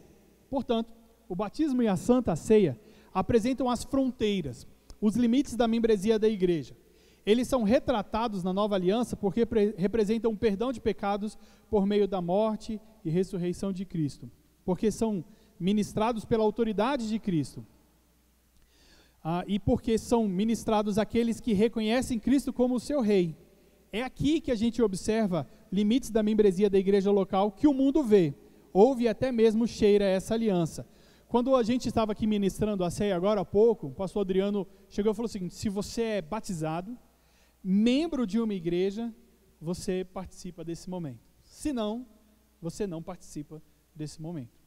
Portanto, o batismo e a Santa Ceia apresentam as fronteiras, os limites da membresia da igreja. Eles são retratados na nova aliança porque representam o perdão de pecados por meio da morte e ressurreição de Cristo. Porque são ministrados pela autoridade de Cristo. E porque são ministrados aqueles que reconhecem Cristo como o seu rei. É aqui que a gente observa limites da membresia da igreja local que o mundo vê, ouve e até mesmo cheira essa aliança. Quando a gente estava aqui ministrando a ceia agora há pouco, o pastor Adriano chegou e falou o seguinte: se você é batizado, membro de uma igreja, você participa desse momento. Se não, você não participa desse momento.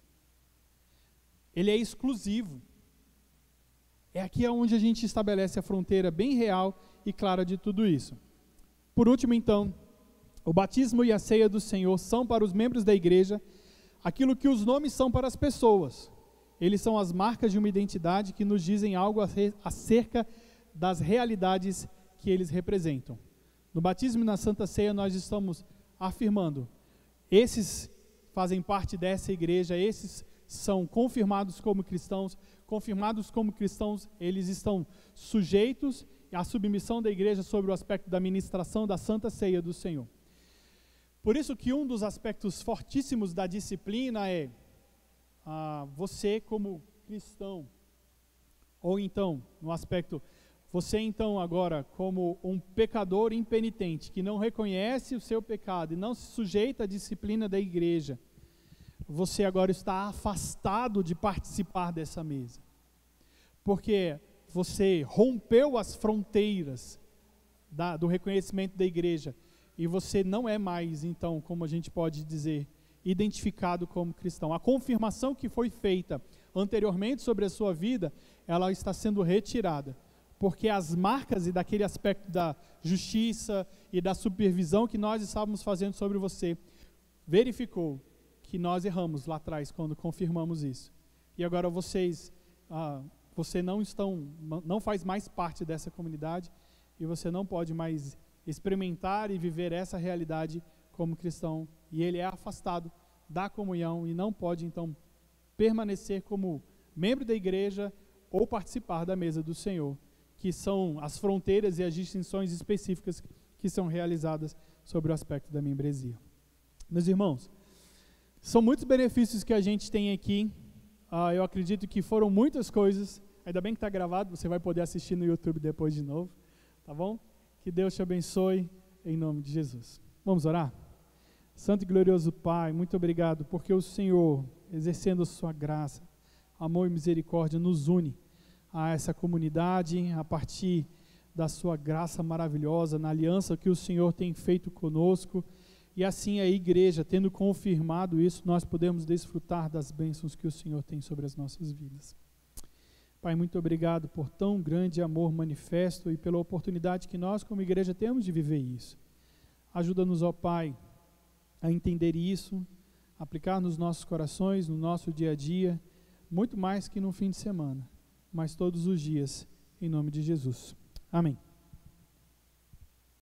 Ele é exclusivo. É aqui onde a gente estabelece a fronteira bem real e clara de tudo isso. Por último, então, o batismo e a ceia do Senhor são para os membros da igreja aquilo que os nomes são para as pessoas. Eles são as marcas de uma identidade que nos dizem algo acerca das realidades que eles representam. No batismo e na Santa Ceia nós estamos afirmando, esses fazem parte dessa igreja, esses são confirmados como cristãos, eles estão sujeitos à submissão da igreja sobre o aspecto da ministração da Santa Ceia do Senhor. Por isso que um dos aspectos fortíssimos da disciplina é você como cristão, ou então, no aspecto, você então agora como um pecador impenitente, que não reconhece o seu pecado e não se sujeita à disciplina da igreja, você agora está afastado de participar dessa mesa, porque você rompeu as fronteiras do reconhecimento da igreja, e você não é mais, então, como a gente pode dizer, identificado como cristão. A confirmação que foi feita anteriormente sobre a sua vida, ela está sendo retirada, porque as marcas e daquele aspecto da justiça e da supervisão que nós estávamos fazendo sobre você, verificou que nós erramos lá atrás quando confirmamos isso. E agora você não faz mais parte dessa comunidade e você não pode mais experimentar e viver essa realidade como cristão. E ele é afastado da comunhão e não pode então permanecer como membro da igreja ou participar da mesa do Senhor, que são as fronteiras e as distinções específicas que são realizadas sobre o aspecto da membresia. Meus irmãos, são muitos benefícios que a gente tem aqui. Eu acredito que foram muitas coisas. Ainda bem que está gravado, você vai poder assistir no YouTube depois de novo, tá bom? Que Deus te abençoe em nome de Jesus. Vamos orar? Santo e glorioso Pai, muito obrigado, porque o Senhor, exercendo a sua graça, amor e misericórdia, nos une a essa comunidade, a partir da sua graça maravilhosa, na aliança que o Senhor tem feito conosco, e assim a igreja, tendo confirmado isso, nós podemos desfrutar das bênçãos que o Senhor tem sobre as nossas vidas. Pai, muito obrigado por tão grande amor manifesto e pela oportunidade que nós como igreja temos de viver isso. Ajuda-nos, ó Pai, a entender isso, aplicar nos nossos corações, no nosso dia a dia, muito mais que no fim de semana, mas todos os dias, em nome de Jesus. Amém.